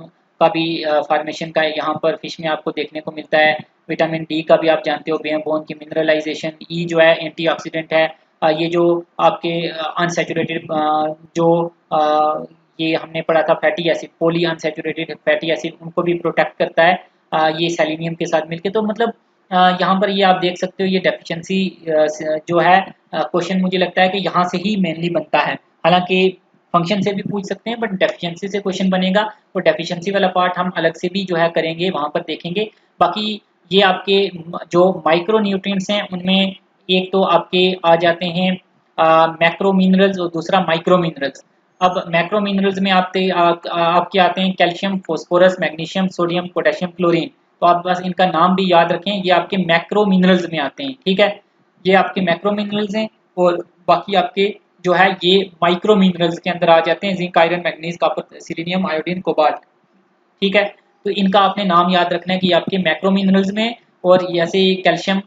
का भी फॉर्मेशन का यहाँ पर फिश में आपको देखने को मिलता है। विटामिन डी का भी आप जानते हो बोन की मिनरलाइजेशन। ई जो है एंटीऑक्सीडेंट है, ये जो आपके अनसैचुरेटेड जो ये हमने पढ़ा था fatty acid, poly unsaturated fatty acid, उनको भी प्रोटेक्ट करता है ये सेलेनियम के साथ मिलके। तो मतलब यहाँ पर ये आप देख सकते हो, ये डेफिशिएंसी जो है क्वेश्चन मुझे लगता है कि यहाँ से ही मेनली बनता है। हालांकि फंक्शन से भी पूछ सकते हैं, बट डेफिशिएंसी से क्वेश्चन बनेगा, और डेफिशिएंसी वाला पार्ट हम अलग से भी जो है करेंगे, वहाँ पर देखेंगे। बाकी ये आपके जो माइक्रो न्यूट्रिएंट्स हैं उनमें एक तो आपके आ जाते हैं मैक्रो मिनरल्स और दूसरा माइक्रो मिनरल्स। अब मैक्रो मिनरल्स में आपके आते हैं calcium, phosphorus, magnesium, sodium, potassium, chlorine. तो आप बस इनका नाम भी याद रखें, ये आपके मैक्रो मिनरल्स में आते हैं, ठीक है, ये आपके मैक्रो मिनरल्स हैं। और बाकी आपके जो है ये माइक्रो मिनरल्स के अंदर आ जाते हैं, zinc, iron, manganese, copper, selenium, iodine, cobalt, ठीक है। तो इनका आपने नाम याद रखना है कि आपके मैक्रो मिनरल्स में। और जैसे कैल्शियम,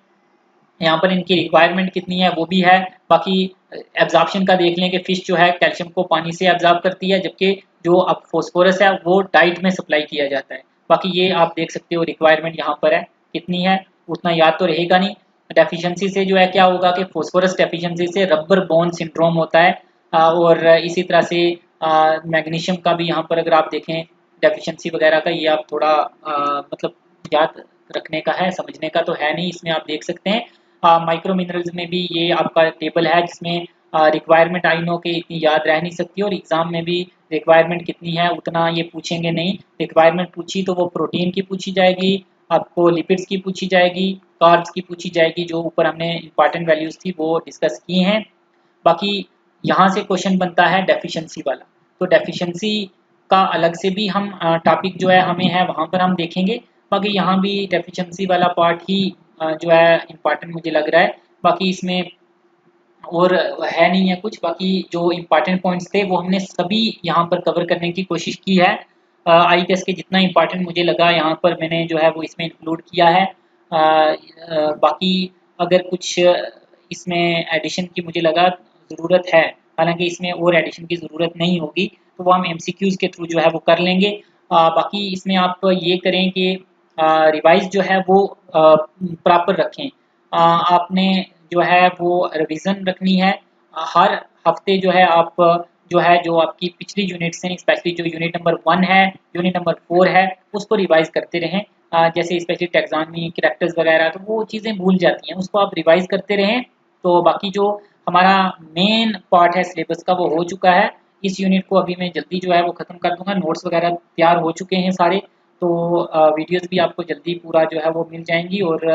यहाँ पर इनकी रिक्वायरमेंट कितनी है वो भी है। बाकी एब्जॉर्प्शन का देख लें कि फिश जो है कैल्शियम को पानी से एब्जॉर्ब करती है, जबकि जो अब फास्फोरस है वो डाइट में सप्लाई किया जाता है। बाकी ये आप देख सकते हो रिक्वायरमेंट यहाँ पर है कितनी है, उतना याद तो रहेगा नहीं। डेफिशिएंसी से जो है क्या होगा कि फास्फोरस डेफिशिएंसी से रबर बोन सिंड्रोम होता है, और इसी तरह से मैग्नीशियम का भी यहाँ पर अगर आप देखें डेफिशिएंसी वगैरह का, ये आप थोड़ा मतलब याद रखने का है, समझने का तो है नहीं, इसमें आप देख सकते हैं। माइक्रो मिनरल्स में भी ये आपका टेबल है, जिसमें रिक्वायरमेंट आई नो के इतनी याद रह नहीं सकती, और एग्जाम में भी रिक्वायरमेंट कितनी है उतना ये पूछेंगे नहीं। रिक्वायरमेंट पूछी तो वो प्रोटीन की पूछी जाएगी, आपको लिपिड्स की पूछी जाएगी, कार्ब्स की पूछी जाएगी, जो ऊपर हमने इंपॉर्टेंट वैल्यूज थी वो डिस्कस की हैं। बाकी यहाँ से क्वेश्चन बनता है डेफिशिएंसी वाला, तो डेफिशिएंसी का अलग से भी हम टॉपिक जो है हमें है वहाँ पर हम देखेंगे। बाकी यहाँ भी डेफिशिएंसी वाला पार्ट ही जो है इम्पॉर्टेंट मुझे लग रहा है। बाकी इसमें और है नहीं है कुछ, बाकी जो इम्पॉर्टेंट पॉइंट्स थे वो हमने सभी यहाँ पर कवर करने की कोशिश की है। आई गेस के जितना इम्पॉर्टेंट मुझे लगा यहाँ पर मैंने जो है वो इसमें इंक्लूड किया है। बाकी अगर कुछ इसमें एडिशन की मुझे लगा ज़रूरत है, हालांकि इसमें और एडिशन की ज़रूरत नहीं होगी, तो वो हम एमसीक्यूज़ के थ्रू जो है वो कर लेंगे। बाकी इसमें आप ये करें कि रिवाइज जो है वो प्रॉपर रखें। आपने जो है वो रिवीजन रखनी है हर हफ्ते, जो है आप जो है जो आपकी पिछली यूनिट्स हैं, स्पेशली जो यूनिट नंबर 1 है, यूनिट नंबर 4 है, उसको रिवाइज करते रहें। जैसे स्पेशली टैक्सोनॉमी, कैरेक्टर्स वगैरह, तो वो चीज़ें भूल जाती हैं, उसको आप रिवाइज करते रहें। तो बाकी जो हमारा मेन पार्ट है सिलेबस का वो हो चुका है। इस यूनिट को अभी मैं जल्दी जो है वो ख़त्म कर दूंगा, नोट्स वगैरह तैयार हो चुके हैं सारे, तो वीडियोस भी आपको जल्दी पूरा जो है वो मिल जाएंगी। और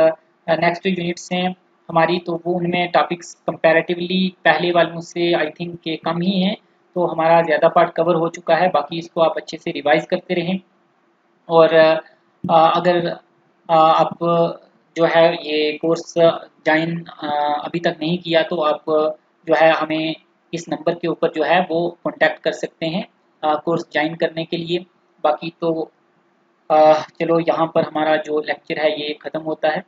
नेक्स्ट यूनिट्स हैं हमारी, तो वो उनमें टॉपिक्स कंपैरेटिवली पहले वालों से आई थिंक के कम ही हैं, तो हमारा ज़्यादा पार्ट कवर हो चुका है। बाकी इसको आप अच्छे से रिवाइज करते रहें। और अगर आप जो है ये कोर्स ज्वाइन अभी तक नहीं किया, तो आप जो है हमें इस नंबर के ऊपर जो है वो कांटेक्ट कर सकते हैं कोर्स ज्वाइन करने के लिए। बाकी तो चलो यहाँ पर हमारा जो लेक्चर है ये ख़त्म होता है।